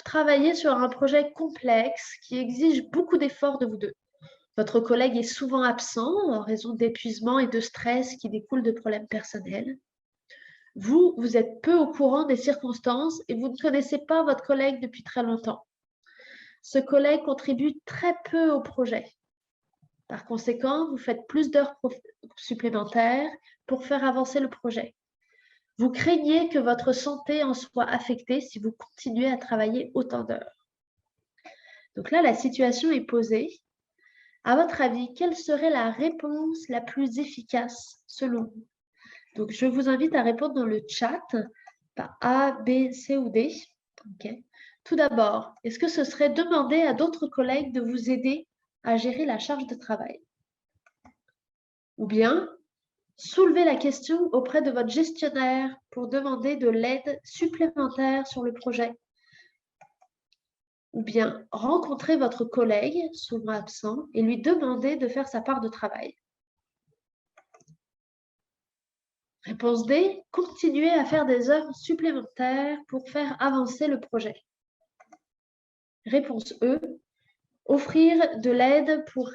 S2: travaillez sur un projet complexe qui exige beaucoup d'efforts de vous deux. Votre collègue est souvent absent en raison d'épuisement et de stress qui découlent de problèmes personnels. Vous êtes peu au courant des circonstances et vous ne connaissez pas votre collègue depuis très longtemps. Ce collègue contribue très peu au projet. Par conséquent, vous faites plus d'heures supplémentaires pour faire avancer le projet. Vous craignez que votre santé en soit affectée si vous continuez à travailler autant d'heures. Donc là, la situation est posée. À votre avis, quelle serait la réponse la plus efficace selon vous? Donc, je vous invite à répondre dans le chat par A, B, C ou D. Okay. Tout d'abord, est-ce que ce serait demander à d'autres collègues de vous aider à gérer la charge de travail? Ou bien, soulever la question auprès de votre gestionnaire pour demander de l'aide supplémentaire sur le projet? Ou bien, rencontrer votre collègue, souvent absent, et lui demander de faire sa part de travail? Réponse D, continuer à faire des heures supplémentaires pour faire avancer le projet. Réponse E, offrir de l'aide pour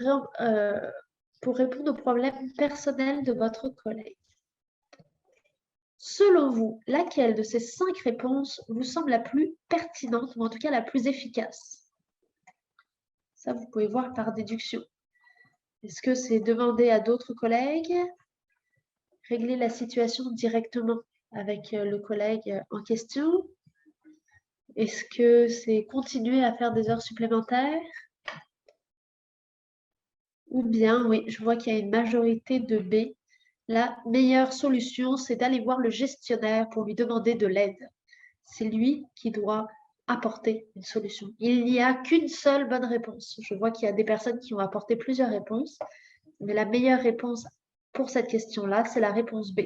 S2: répondre aux problèmes personnels de votre collègue. Selon vous, laquelle de ces 5 réponses vous semble la plus pertinente ou en tout cas la plus efficace? Ça, vous pouvez voir par déduction. Est-ce que c'est demander à d'autres collègues, régler la situation directement avec le collègue en question? Est-ce que c'est continuer à faire des heures supplémentaires? Ou bien, oui, je vois qu'il y a une majorité de B. La meilleure solution, c'est d'aller voir le gestionnaire pour lui demander de l'aide. C'est lui qui doit apporter une solution. Il n'y a qu'une seule bonne réponse. Je vois qu'il y a des personnes qui ont apporté plusieurs réponses, mais la meilleure réponse pour cette question-là, c'est la réponse B.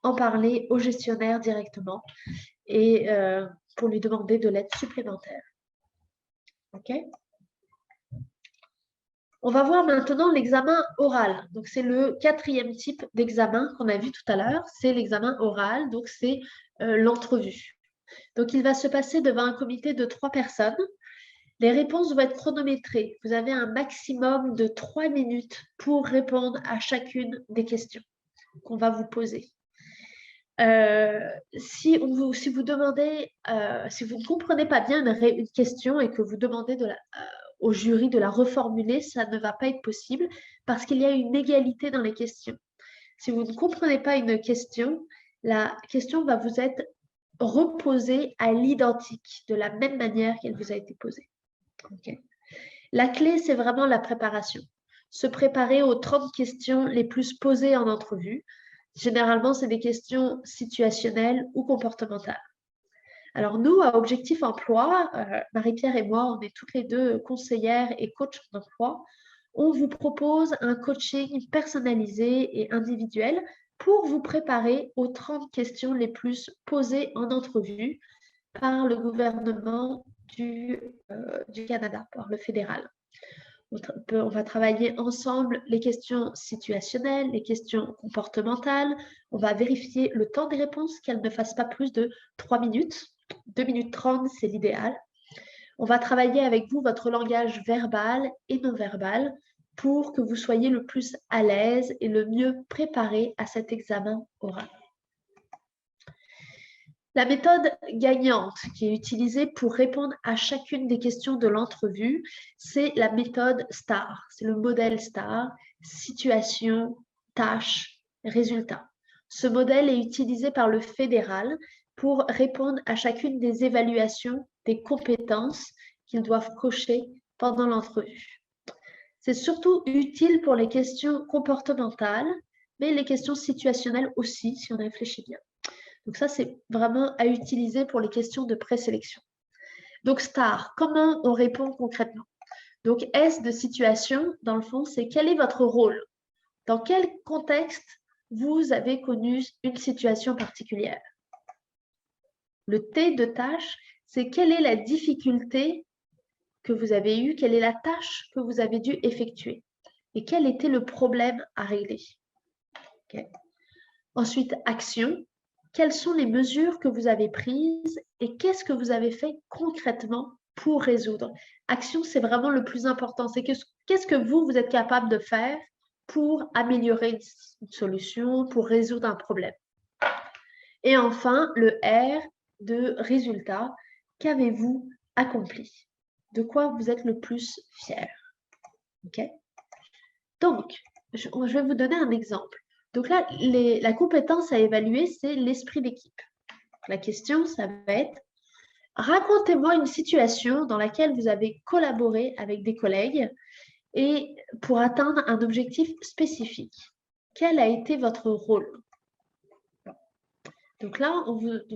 S2: En parler au gestionnaire directement et pour lui demander de l'aide supplémentaire. OK? On va voir maintenant l'examen oral. Donc, c'est le 4e type d'examen qu'on a vu tout à l'heure. C'est l'examen oral, donc c'est l'entrevue. Donc, il va se passer devant un comité de 3 personnes Les réponses vont être chronométrées. Vous avez un maximum de 3 minutes pour répondre à chacune des questions qu'on va vous poser. Si vous demandez, si vous ne comprenez pas bien une question et que vous demandez au jury de la reformuler, ça ne va pas être possible parce qu'il y a une égalité dans les questions. Si vous ne comprenez pas une question, la question va vous être reposée à l'identique, de la même manière qu'elle vous a été posée. Okay. La clé, c'est vraiment la préparation. Se préparer aux 30 questions les plus posées en entrevue. Généralement, c'est des questions situationnelles ou comportementales. Alors nous, à Objectif Emploi, Marie-Pierre et moi, on est toutes les deux conseillères et coachs d'emploi. On vous propose un coaching personnalisé et individuel pour vous préparer aux 30 questions les plus posées en entrevue par le gouvernement du Canada, par le fédéral. On va travailler ensemble les questions situationnelles, les questions comportementales. On va vérifier le temps des réponses, qu'elles ne fassent pas plus de 3 minutes. 2 minutes 30, c'est l'idéal. On va travailler avec vous votre langage verbal et non verbal pour que vous soyez le plus à l'aise et le mieux préparé à cet examen oral. La méthode gagnante qui est utilisée pour répondre à chacune des questions de l'entrevue, c'est la méthode STAR. C'est le modèle STAR, situation, tâche, résultat. Ce modèle est utilisé par le fédéral pour répondre à chacune des évaluations des compétences qu'ils doivent cocher pendant l'entrevue. C'est surtout utile pour les questions comportementales, mais les questions situationnelles aussi, si on réfléchit bien. Donc ça, c'est vraiment à utiliser pour les questions de présélection. Donc STAR, comment on répond concrètement? Donc S de situation, dans le fond, c'est quel est votre rôle? Dans quel contexte vous avez connu une situation particulière? Le T de tâche, c'est quelle est la difficulté que vous avez eue, quelle est la tâche que vous avez dû effectuer et quel était le problème à régler. Okay. Ensuite, action. Quelles sont les mesures que vous avez prises et qu'est-ce que vous avez fait concrètement pour résoudre? Action, c'est vraiment le plus important. C'est qu'est-ce que vous êtes capable de faire pour améliorer une solution, pour résoudre un problème. Et enfin, le R de résultat. Qu'avez-vous accompli? De quoi vous êtes le plus fier? Okay. Donc, je vais vous donner un exemple. Donc là, la compétence à évaluer, c'est l'esprit d'équipe. La question, ça va être, racontez-moi une situation dans laquelle vous avez collaboré avec des collègues et pour atteindre un objectif spécifique. Quel a été votre rôle? Donc là,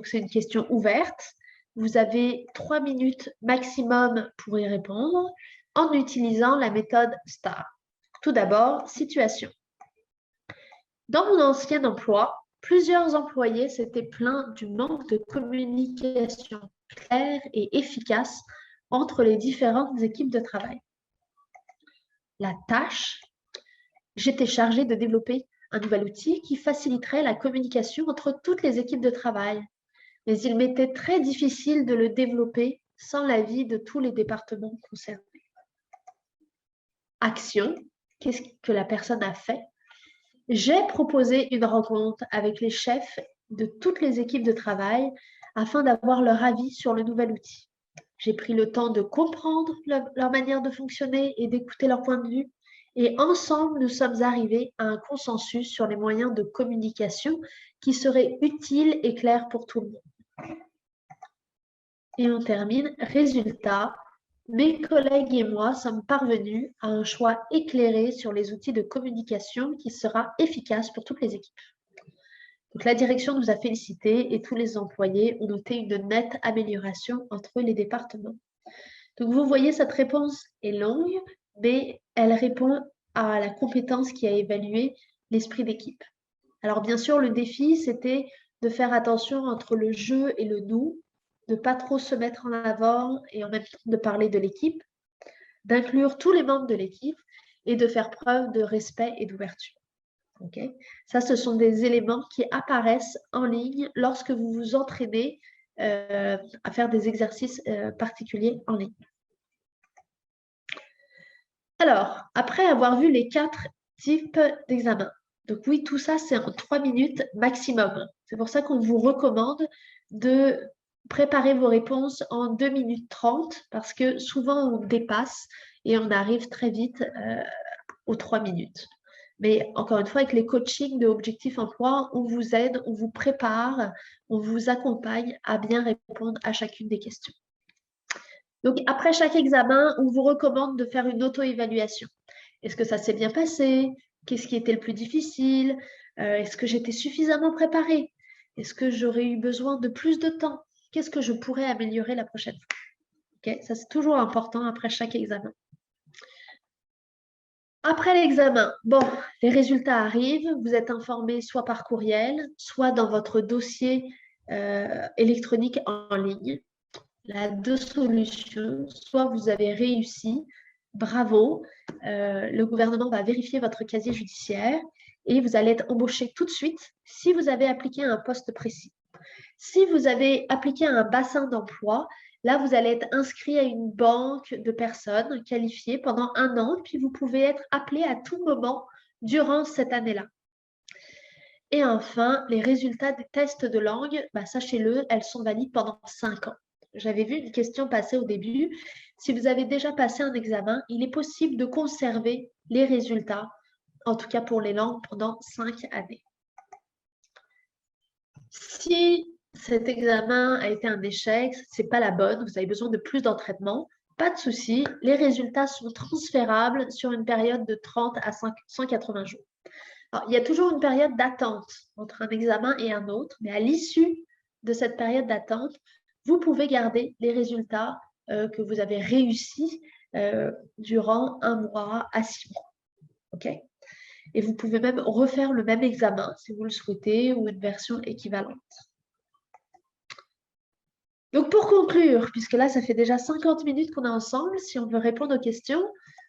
S2: c'est une question ouverte. Vous avez 3 minutes maximum pour y répondre en utilisant la méthode STAR. Tout d'abord, situation. Dans mon ancien emploi, plusieurs employés s'étaient plaints du manque de communication claire et efficace entre les différentes équipes de travail. La tâche, j'étais chargée de développer un nouvel outil qui faciliterait la communication entre toutes les équipes de travail. Mais il m'était très difficile de le développer sans l'avis de tous les départements concernés. Action, qu'est-ce que la personne a fait? J'ai proposé une rencontre avec les chefs de toutes les équipes de travail afin d'avoir leur avis sur le nouvel outil. J'ai pris le temps de comprendre leur manière de fonctionner et d'écouter leur point de vue. Et ensemble, nous sommes arrivés à un consensus sur les moyens de communication qui seraient utiles et clairs pour tout le monde. Et on termine. Résultat, mes collègues et moi sommes parvenus à un choix éclairé sur les outils de communication qui sera efficace pour toutes les équipes. Donc, la direction nous a félicités et tous les employés ont noté une nette amélioration entre les départements. Donc, vous voyez, cette réponse est longue, mais elle répond à la compétence qui a évalué l'esprit d'équipe. Alors, bien sûr, le défi, c'était de faire attention entre le je et le nous, de ne pas trop se mettre en avant et en même temps de parler de l'équipe, d'inclure tous les membres de l'équipe et de faire preuve de respect et d'ouverture. Okay. Ça, ce sont des éléments qui apparaissent en ligne lorsque vous vous entraînez à faire des exercices particuliers en ligne. Alors, après avoir vu les 4 types d'examens, donc oui, tout ça, c'est en 3 minutes maximum. C'est pour ça qu'on vous recommande de préparer vos réponses en 2 minutes 30 parce que souvent on dépasse et on arrive très vite aux 3 minutes. Mais encore une fois, avec les coachings de Objectif Emploi, on vous aide, on vous prépare, on vous accompagne à bien répondre à chacune des questions. Donc, après chaque examen, on vous recommande de faire une auto-évaluation. Est-ce que ça s'est bien passé? Qu'est-ce qui était le plus difficile? Est-ce que j'étais suffisamment préparée? Est-ce que j'aurais eu besoin de plus de temps? Qu'est-ce que je pourrais améliorer la prochaine fois? Okay? Ça, c'est toujours important après chaque examen. Après l'examen, bon, les résultats arrivent, vous êtes informé soit par courriel, soit dans votre dossier électronique en ligne. La deux solutions, soit vous avez réussi, bravo, le gouvernement va vérifier votre casier judiciaire et vous allez être embauché tout de suite si vous avez appliqué à un poste précis. Si vous avez appliqué à un bassin d'emploi, là, vous allez être inscrit à une banque de personnes qualifiées pendant 1 an, puis vous pouvez être appelé à tout moment durant cette année-là. Et enfin, les résultats des tests de langue, sachez-le, elles sont valides pendant 5 ans. J'avais vu une question passer au début. Si vous avez déjà passé un examen, il est possible de conserver les résultats, en tout cas pour les langues, pendant 5 années. Si cet examen a été un échec, ce n'est pas la bonne, vous avez besoin de plus d'entraînement, pas de souci, les résultats sont transférables sur une période de 30 à 180 jours. Alors, il y a toujours une période d'attente entre un examen et un autre, mais à l'issue de cette période d'attente, vous pouvez garder les résultats que vous avez réussi durant 1 mois à 6 mois. Okay? Et vous pouvez même refaire le même examen si vous le souhaitez ou une version équivalente. Donc, pour conclure, puisque là, ça fait déjà 50 minutes qu'on est ensemble, si on veut répondre aux questions,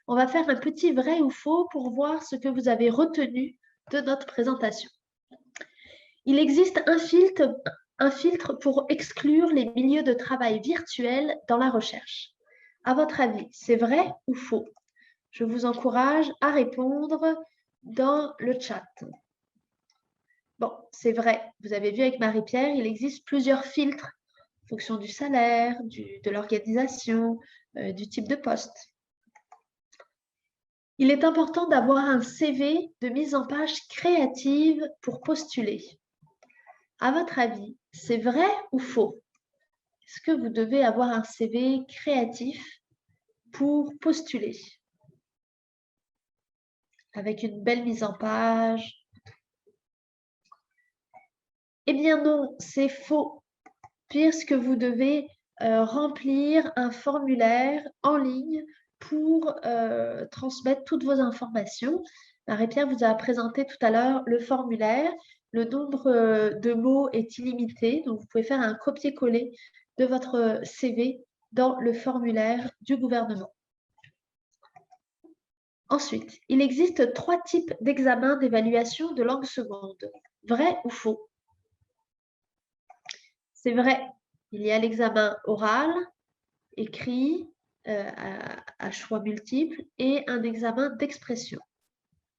S2: on va faire un petit vrai ou faux pour voir ce que vous avez retenu de notre présentation. Il existe un filtre pour exclure les milieux de travail virtuels dans la recherche. À votre avis, c'est vrai ou faux? Je vous encourage à répondre dans le chat. Bon, c'est vrai. Vous avez vu avec Marie-Pierre, il existe plusieurs filtres en fonction du salaire, de l'organisation, du type de poste. Il est important d'avoir un CV de mise en page créative pour postuler. À votre avis, c'est vrai ou faux? Est-ce que vous devez avoir un CV créatif pour postuler? Avec une belle mise en page? Eh bien non, c'est faux, puisque vous devez remplir un formulaire en ligne pour transmettre toutes vos informations. Marie-Pierre vous a présenté tout à l'heure le formulaire. Le nombre de mots est illimité, donc vous pouvez faire un copier-coller de votre CV dans le formulaire du gouvernement. Ensuite, il existe 3 types d'examens d'évaluation de langue seconde. Vrai ou faux? C'est vrai. Il y a l'examen oral, écrit, à choix multiples et un examen d'expression.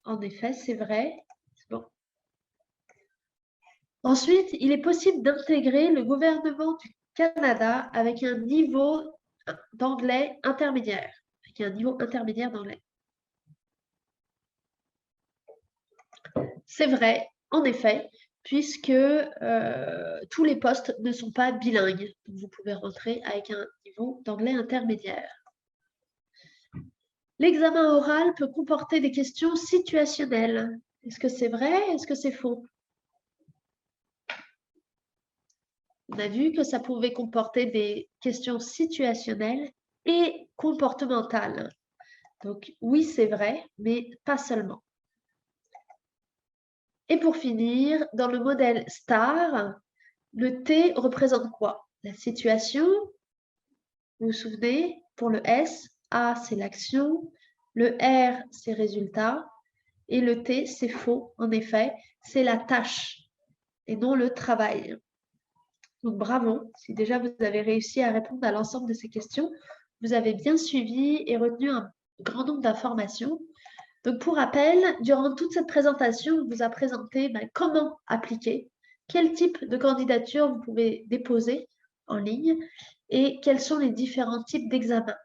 S2: En effet, c'est vrai. Bon. Ensuite, il est possible d'intégrer le gouvernement du Canada avec un niveau d'anglais intermédiaire. Avec un niveau intermédiaire d'anglais. C'est vrai, en effet, puisque tous les postes ne sont pas bilingues. Donc, vous pouvez rentrer avec un niveau d'anglais intermédiaire. L'examen oral peut comporter des questions situationnelles. Est-ce que c'est vrai? Est-ce que c'est faux? On a vu que ça pouvait comporter des questions situationnelles et comportementales. Donc oui, c'est vrai, mais pas seulement. Et pour finir, dans le modèle STAR, le T représente quoi? La situation, vous vous souvenez, pour le S, A, c'est l'action, le R, c'est résultat, et le T, c'est faux, en effet, c'est la tâche et non le travail. Donc bravo, si déjà vous avez réussi à répondre à l'ensemble de ces questions, vous avez bien suivi et retenu un grand nombre d'informations. Donc, pour rappel, durant toute cette présentation, on vous a présenté comment appliquer, quel type de candidature vous pouvez déposer en ligne et quels sont les différents types d'examens.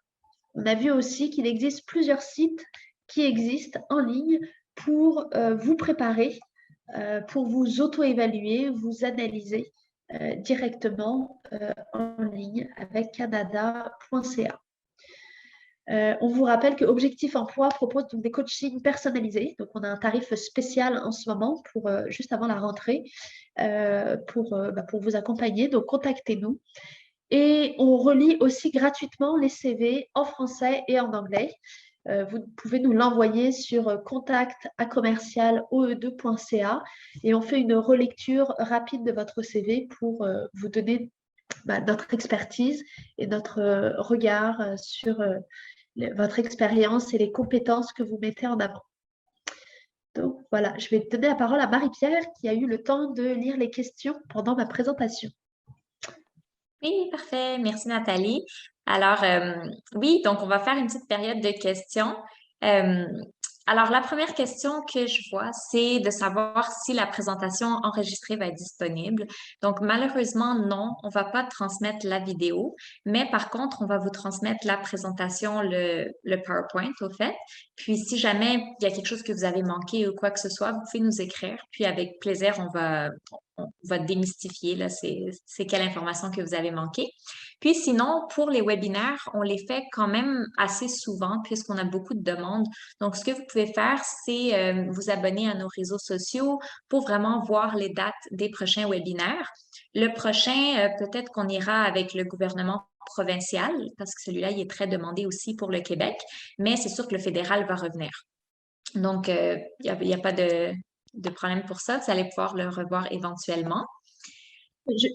S2: On a vu aussi qu'il existe plusieurs sites qui existent en ligne pour vous préparer, pour vous auto-évaluer, vous analyser directement en ligne avec canada.ca. On vous rappelle que Objectif Emploi propose donc des coachings personnalisés. Donc, on a un tarif spécial en ce moment pour juste avant la rentrée pour vous accompagner. Donc, contactez-nous. Et on relie aussi gratuitement les CV en français et en anglais. Vous pouvez nous l'envoyer sur contact@commercial-oe2.ca et on fait une relecture rapide de votre CV pour vous donner notre expertise et notre regard sur votre expérience et les compétences que vous mettez en avant. Donc voilà, je vais donner la parole à Marie-Pierre qui a eu le temps de lire les questions pendant ma présentation.
S1: Oui, parfait. Merci Nathalie. Alors, oui, donc on va faire une petite période de questions. Euh, alors, la première question que je vois, c'est de savoir si la présentation enregistrée va être disponible. Donc, malheureusement, non, on va pas transmettre la vidéo, mais par contre, on va vous transmettre la présentation, le PowerPoint, au fait. Puis, si jamais il y a quelque chose que vous avez manqué ou quoi que ce soit, vous pouvez nous écrire. Puis, avec plaisir, on va démystifier là, c'est quelle information que vous avez manqué. Puis sinon, pour les webinaires, on les fait quand même assez souvent puisqu'on a beaucoup de demandes. Donc, ce que vous pouvez faire, c'est vous abonner à nos réseaux sociaux pour vraiment voir les dates des prochains webinaires. Le prochain, peut-être qu'on ira avec le gouvernement provincial parce que celui-là, il est très demandé aussi pour le Québec, mais c'est sûr que le fédéral va revenir. Donc, il y a pas de problème pour ça. Vous allez pouvoir le revoir éventuellement.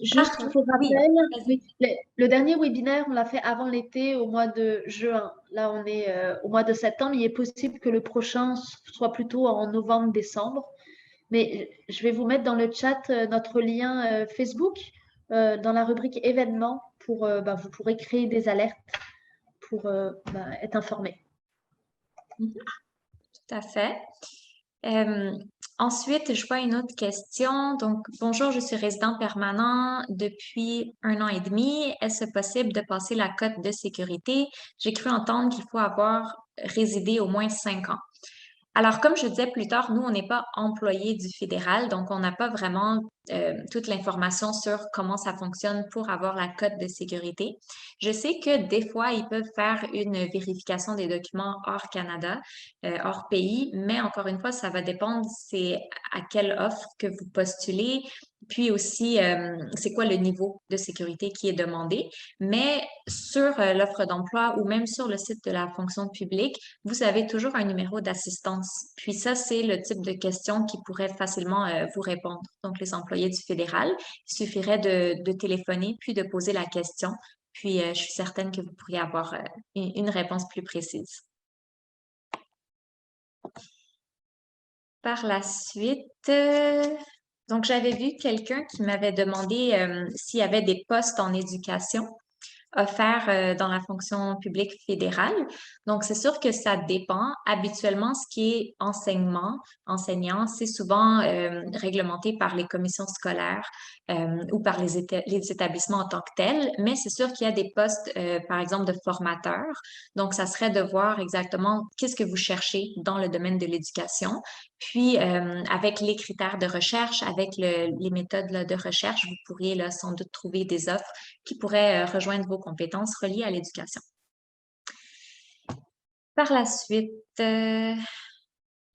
S2: Juste pour
S1: Oui,
S2: rappel,
S1: vas-y.
S2: oui, le dernier webinaire, on l'a fait avant l'été, au mois de juin. Là, on est au mois de septembre. Il est possible que le prochain soit plutôt en novembre-décembre. Mais je vais vous mettre dans le chat notre lien Facebook dans la rubrique événements pour vous pourrez créer des alertes pour être informé.
S1: Mhm, tout à fait. Euh, Ensuite, je vois une autre question. Donc, bonjour, je suis résident permanent depuis 1 an et demi. Est-ce possible de passer la cote de sécurité? J'ai cru entendre qu'il faut avoir résidé au moins 5 ans. Alors, comme je disais plus tard, nous, on n'est pas employé du fédéral, donc on n'a pas vraiment toute l'information sur comment ça fonctionne pour avoir la cote de sécurité. Je sais que des fois, ils peuvent faire une vérification des documents hors Canada, hors pays, mais encore une fois, ça va dépendre c'est à quelle offre que vous postulez, puis aussi c'est quoi le niveau de sécurité qui est demandé. Mais sur l'offre d'emploi ou même sur le site de la fonction publique, vous avez toujours un numéro d'assistance. Puis ça, c'est le type de question qui pourrait facilement vous répondre. Donc, les employés du fédéral, il suffirait de téléphoner puis de poser la question. Puis, je suis certaine que vous pourriez avoir une réponse plus précise. Par la suite, donc j'avais vu quelqu'un qui m'avait demandé s'il y avait des postes en éducation offert dans la fonction publique fédérale. Donc, c'est sûr que ça dépend. Habituellement, ce qui est enseignant, c'est souvent réglementé par les commissions scolaires ou par les établissements en tant que tels. Mais c'est sûr qu'il y a des postes, par exemple, de formateurs. Donc, ça serait de voir exactement qu'est-ce que vous cherchez dans le domaine de l'éducation. Puis, avec les critères de recherche, avec les méthodes là, de recherche, vous pourriez là, sans doute trouver des offres qui pourraient rejoindre vos compétences reliées à l'éducation. Par la suite,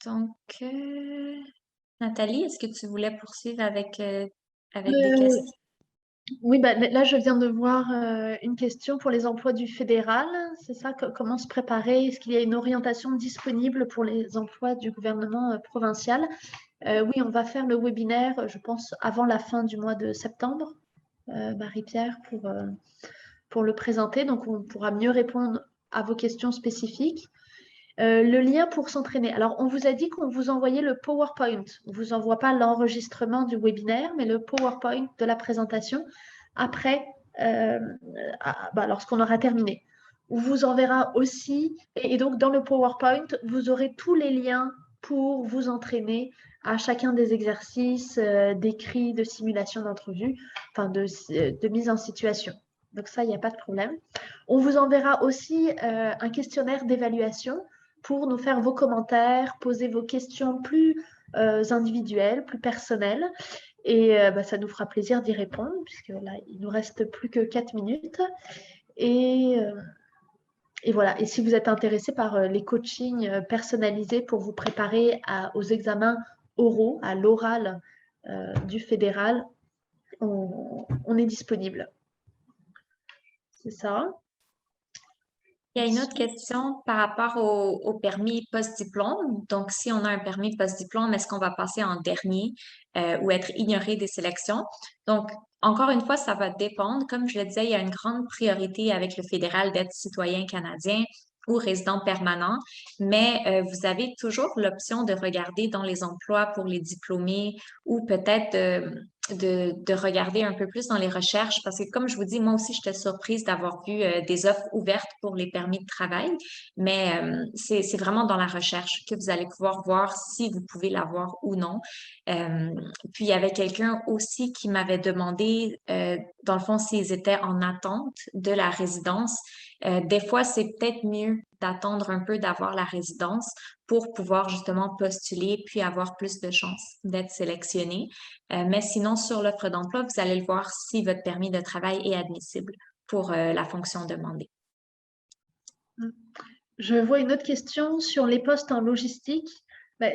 S1: donc, Nathalie, est-ce que tu voulais poursuivre avec des
S2: Euh,
S1: questions?
S2: oui, là, je viens de voir une question pour les emplois du fédéral. C'est ça, comment se préparer? Est-ce qu'il y a une orientation disponible pour les emplois du gouvernement provincial? Oui, on va faire le webinaire, je pense, avant la fin du mois de septembre, Marie-Pierre, pour le présenter. Donc, on pourra mieux répondre à vos questions spécifiques. Le lien pour s'entraîner. Alors, on vous a dit qu'on vous envoyait le PowerPoint. On ne vous envoie pas l'enregistrement du webinaire, mais le PowerPoint de la présentation après, lorsqu'on aura terminé. On vous enverra aussi, et donc dans le PowerPoint, vous aurez tous les liens pour vous entraîner à chacun des exercices d'écrit, de simulation d'entrevue, enfin de mise en situation. Donc ça, il n'y a pas de problème. On vous enverra aussi un questionnaire d'évaluation pour nous faire vos commentaires, poser vos questions plus individuelles, plus personnelles. Et ça nous fera plaisir d'y répondre, puisque là, il nous reste plus que 4 minutes. Et, et voilà. Et si vous êtes intéressé par les coachings personnalisés pour vous préparer aux examens oraux, à l'oral du fédéral, on est disponible. C'est ça.
S1: Il y a une autre question par rapport au permis post-diplôme. Donc, si on a un permis post-diplôme, est-ce qu'on va passer en dernier ou être ignoré des sélections? Donc, encore une fois, ça va dépendre. Comme je le disais, il y a une grande priorité avec le fédéral d'être citoyen canadien ou résident permanent, mais vous avez toujours l'option de regarder dans les emplois pour les diplômés ou peut-être de regarder un peu plus dans les recherches parce que comme je vous dis, moi aussi, j'étais surprise d'avoir vu des offres ouvertes pour les permis de travail, mais c'est vraiment dans la recherche que vous allez pouvoir voir si vous pouvez l'avoir ou non. Euh, Puis, il y avait quelqu'un aussi qui m'avait demandé, dans le fond, s'ils étaient en attente de la résidence. Des fois, c'est peut-être mieux d'attendre un peu d'avoir la résidence pour pouvoir justement postuler puis avoir plus de chances d'être sélectionné. Mais sinon, sur l'offre d'emploi, vous allez le voir si votre permis de travail est admissible pour la fonction demandée.
S2: Je vois une autre question sur les postes en logistique.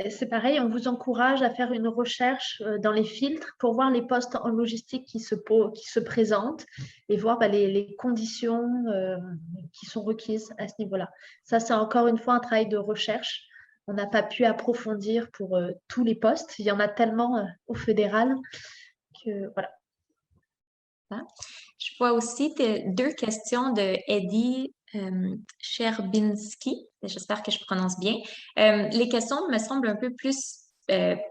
S2: C'est pareil, on vous encourage à faire une recherche dans les filtres pour voir les postes en logistique qui se présentent et voir les conditions qui sont requises à ce niveau-là. Ça, c'est encore une fois un travail de recherche. On n'a pas pu approfondir pour tous les postes. Il y en a tellement au fédéral que voilà.
S1: Hein? Je vois aussi deux questions de Eddie Sherbinski. J'espère que je prononce bien. Les questions me semblent un peu plus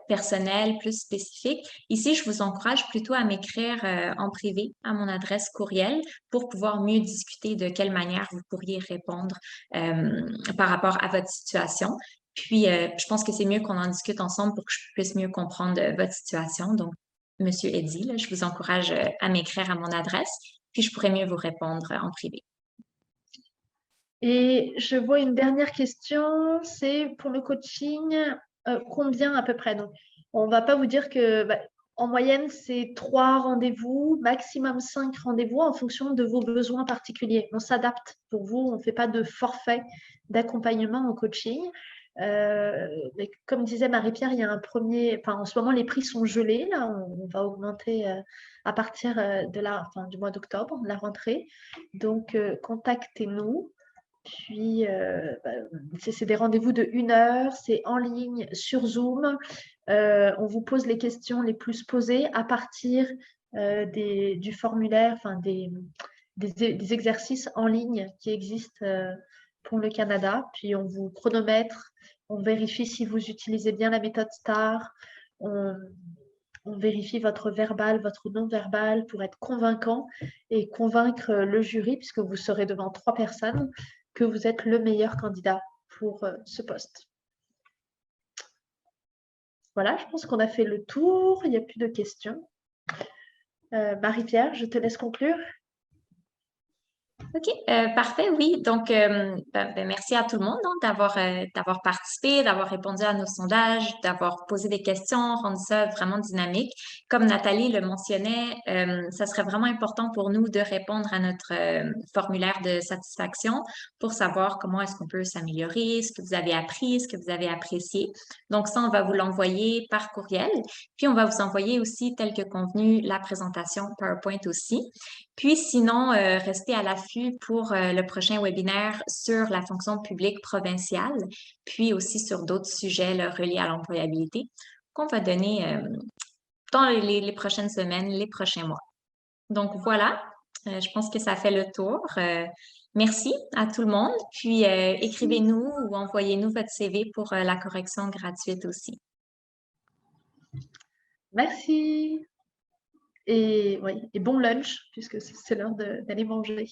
S1: personnelles, plus spécifiques. Ici, je vous encourage plutôt à m'écrire en privé à mon adresse courriel pour pouvoir mieux discuter de quelle manière vous pourriez répondre par rapport à votre situation. Puis, je pense que c'est mieux qu'on en discute ensemble pour que je puisse mieux comprendre votre situation. Donc, Monsieur Eddy, là, je vous encourage à m'écrire à mon adresse, puis je pourrais mieux vous répondre en privé.
S2: Et je vois une dernière question, c'est pour le coaching, combien à peu près? Donc, on ne va pas vous dire que en moyenne, c'est 3 rendez-vous, maximum 5 rendez-vous en fonction de vos besoins particuliers. On s'adapte pour vous, on ne fait pas de forfait d'accompagnement en coaching. Mais comme disait Marie-Pierre, il y a un premier, en ce moment, les prix sont gelés. Là, on va augmenter à partir du mois d'octobre, la rentrée. Donc, contactez-nous. Puis, c'est des rendez-vous de 1 heure, c'est en ligne sur Zoom. On vous pose les questions les plus posées à partir du formulaire, des exercices en ligne qui existent pour le Canada. Puis, on vous chronomètre, on vérifie si vous utilisez bien la méthode STAR. On vérifie votre verbal, votre non-verbal pour être convaincant et convaincre le jury, puisque vous serez devant 3 personnes, que vous êtes le meilleur candidat pour ce poste. Voilà, je pense qu'on a fait le tour. Il n'y a plus de questions. Marie-Pierre, je te laisse conclure.
S1: OK, parfait, oui. Donc, merci à tout le monde d'avoir participé, d'avoir répondu à nos sondages, d'avoir posé des questions, rendu ça vraiment dynamique. Comme Nathalie le mentionnait, ça serait vraiment important pour nous de répondre à notre formulaire de satisfaction pour savoir comment est-ce qu'on peut s'améliorer, ce que vous avez appris, ce que vous avez apprécié. Donc, ça, on va vous l'envoyer par courriel. Puis, on va vous envoyer aussi, tel que convenu, la présentation PowerPoint aussi. Puis sinon, restez à l'affût pour le prochain webinaire sur la fonction publique provinciale, puis aussi sur d'autres sujets là, reliés à l'employabilité qu'on va donner dans les prochaines semaines, les prochains mois. Donc voilà, je pense que ça fait le tour. Merci à tout le monde. Puis écrivez-nous ou envoyez-nous votre CV pour la correction gratuite aussi.
S2: Merci. Et bon lunch, puisque c'est l'heure d'aller manger.